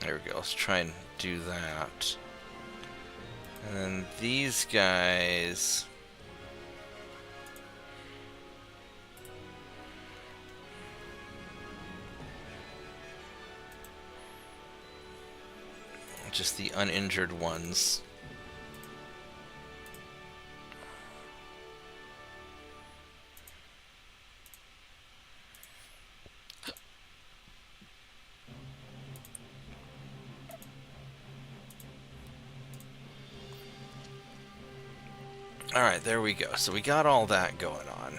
There we go, let's try and do that. And then these guys... just the uninjured ones. Alright, there we go. So we got all that going on.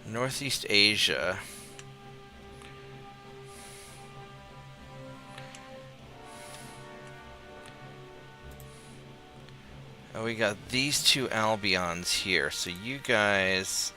Northeast Asia. Oh, we got these two Albions here. So you guys...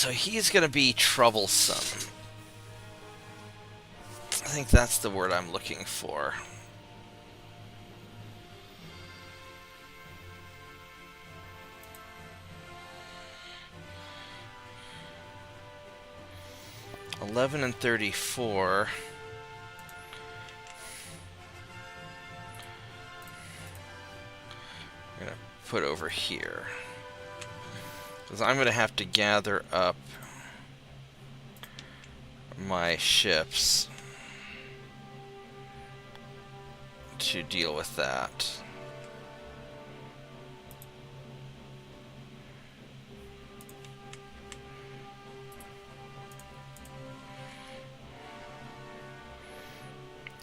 So he's going to be troublesome. I think that's the word I'm looking for. $11 and $34. I'm going to put over here. Because I'm going to have to gather up my ships to deal with that.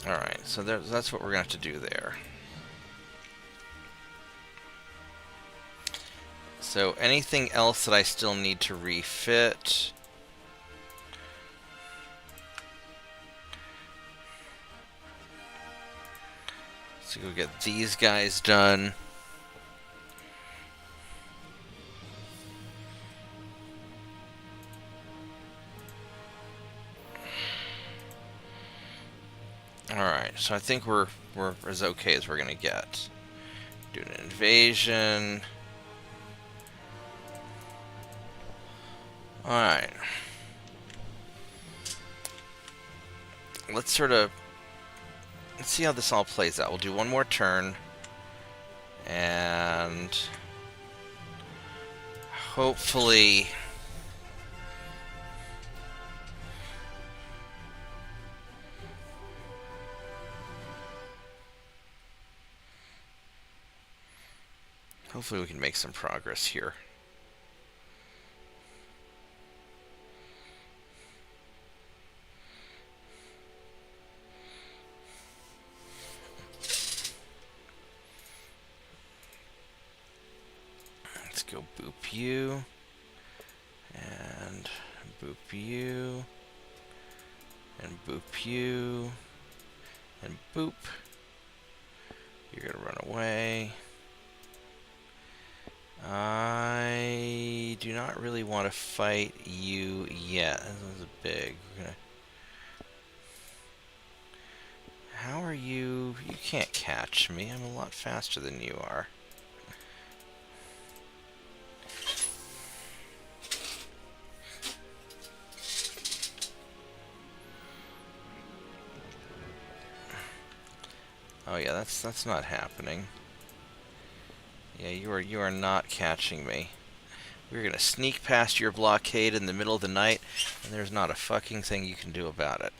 Alright, so that's what we're going to have to do there. So anything else that I still need to refit? So go get these guys done. Alright, so I think we're as okay as we're gonna get. Do an invasion. Alright. Let's see how this all plays out. We'll do one more turn. And hopefully we can make some progress here. Let's go boop you. And boop you. And boop you. And boop. You're gonna run away. I do not really want to fight you yet. This is big. How are you? You can't catch me. I'm a lot faster than you are. Oh yeah, that's not happening. Yeah, you are not catching me. We're gonna sneak past your blockade in the middle of the night, and there's not a fucking thing you can do about it.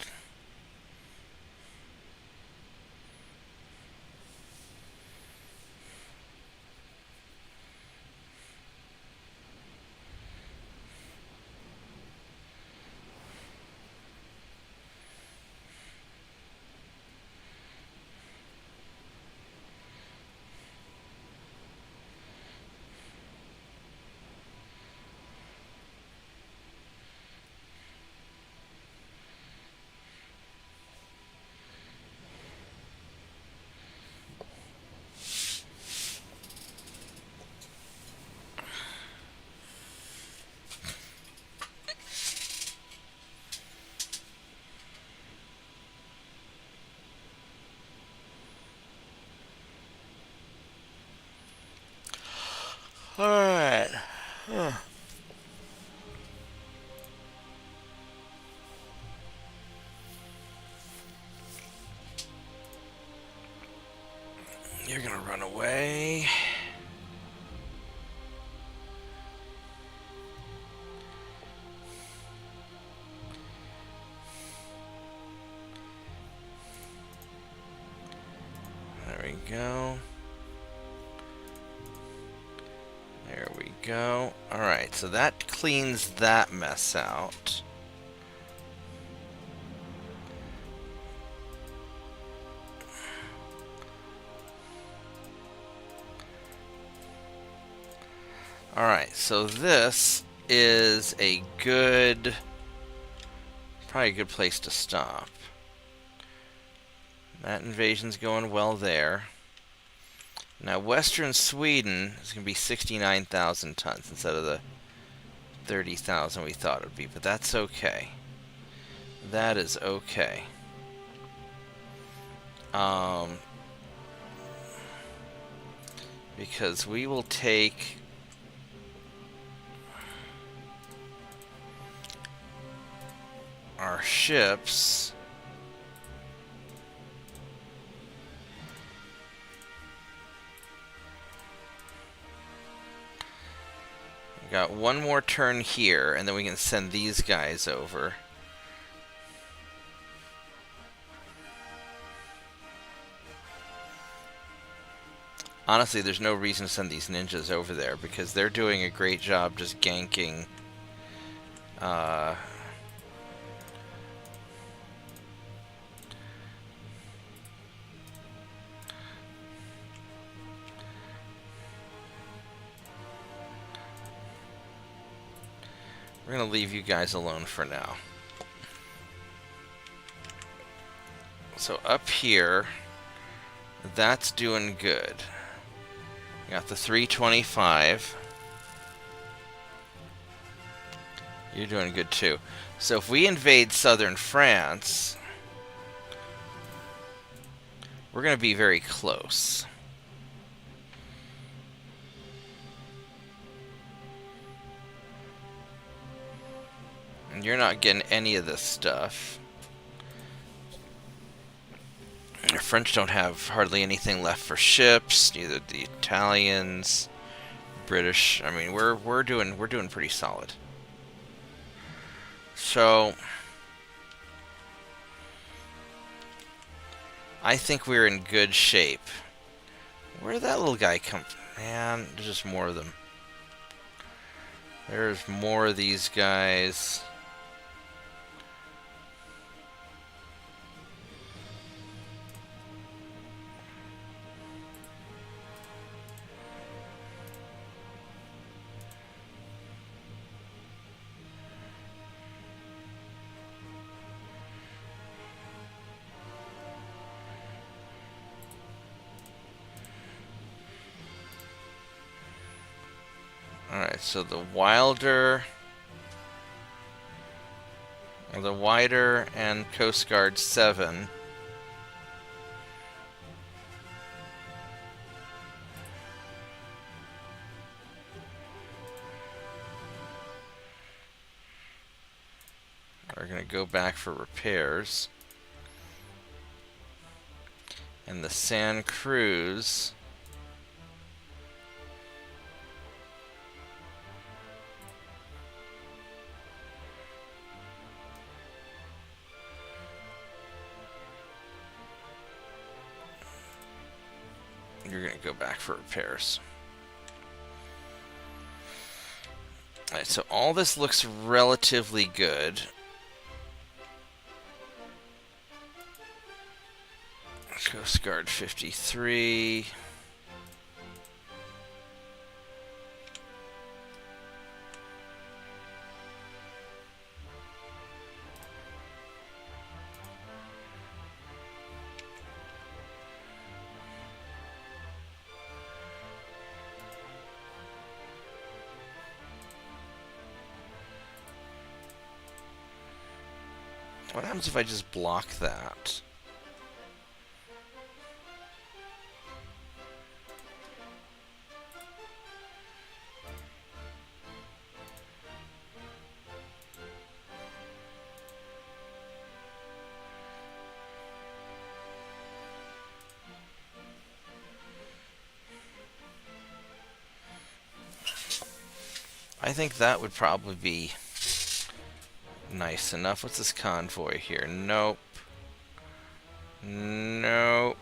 Alright. You're gonna run away. There we go. There we go. Alright, so that cleans that mess out. Alright, so this is a good, probably a good place to stop. That invasion's going well there. Now, Western Sweden is going to be 69,000 tons instead of the 30,000 we thought it would be, but that's okay. That is okay. Because we will take our ships. We got one more turn here, and then we can send these guys over. Honestly, there's no reason to send these ninjas over there because they're doing a great job just ganking. We're going to leave you guys alone for now. So up here, that's doing good. You got the 325. You're doing good too. So if we invade southern France, we're going to be very close. And you're not getting any of this stuff. The French don't have hardly anything left for ships. Neither the Italians, British. I mean, we're doing pretty solid. So I think we're in good shape. Where did that little guy come from? Man, there's just more of them. There's more of these guys. Alright, so the wider and Coast Guard 7 are going to go back for repairs. And the San Cruz you're going to go back for repairs. Alright, so all this looks relatively good. Coast Guard 53. What happens if I just block that? I think that would probably be nice enough. What's this convoy here? Nope. Nope.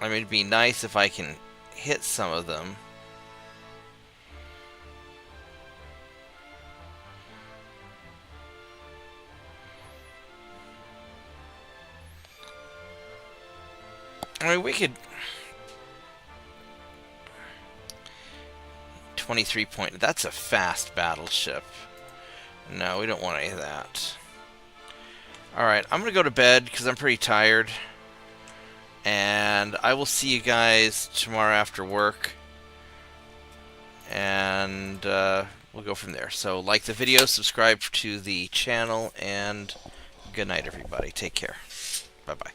I mean, it'd be nice if I can hit some of them. I mean, we could... 23 point... That's a fast battleship. No, we don't want any of that. Alright, I'm going to go to bed because I'm pretty tired. And I will see you guys tomorrow after work. And we'll go from there. So like the video, subscribe to the channel, and good night, everybody. Take care. Bye-bye.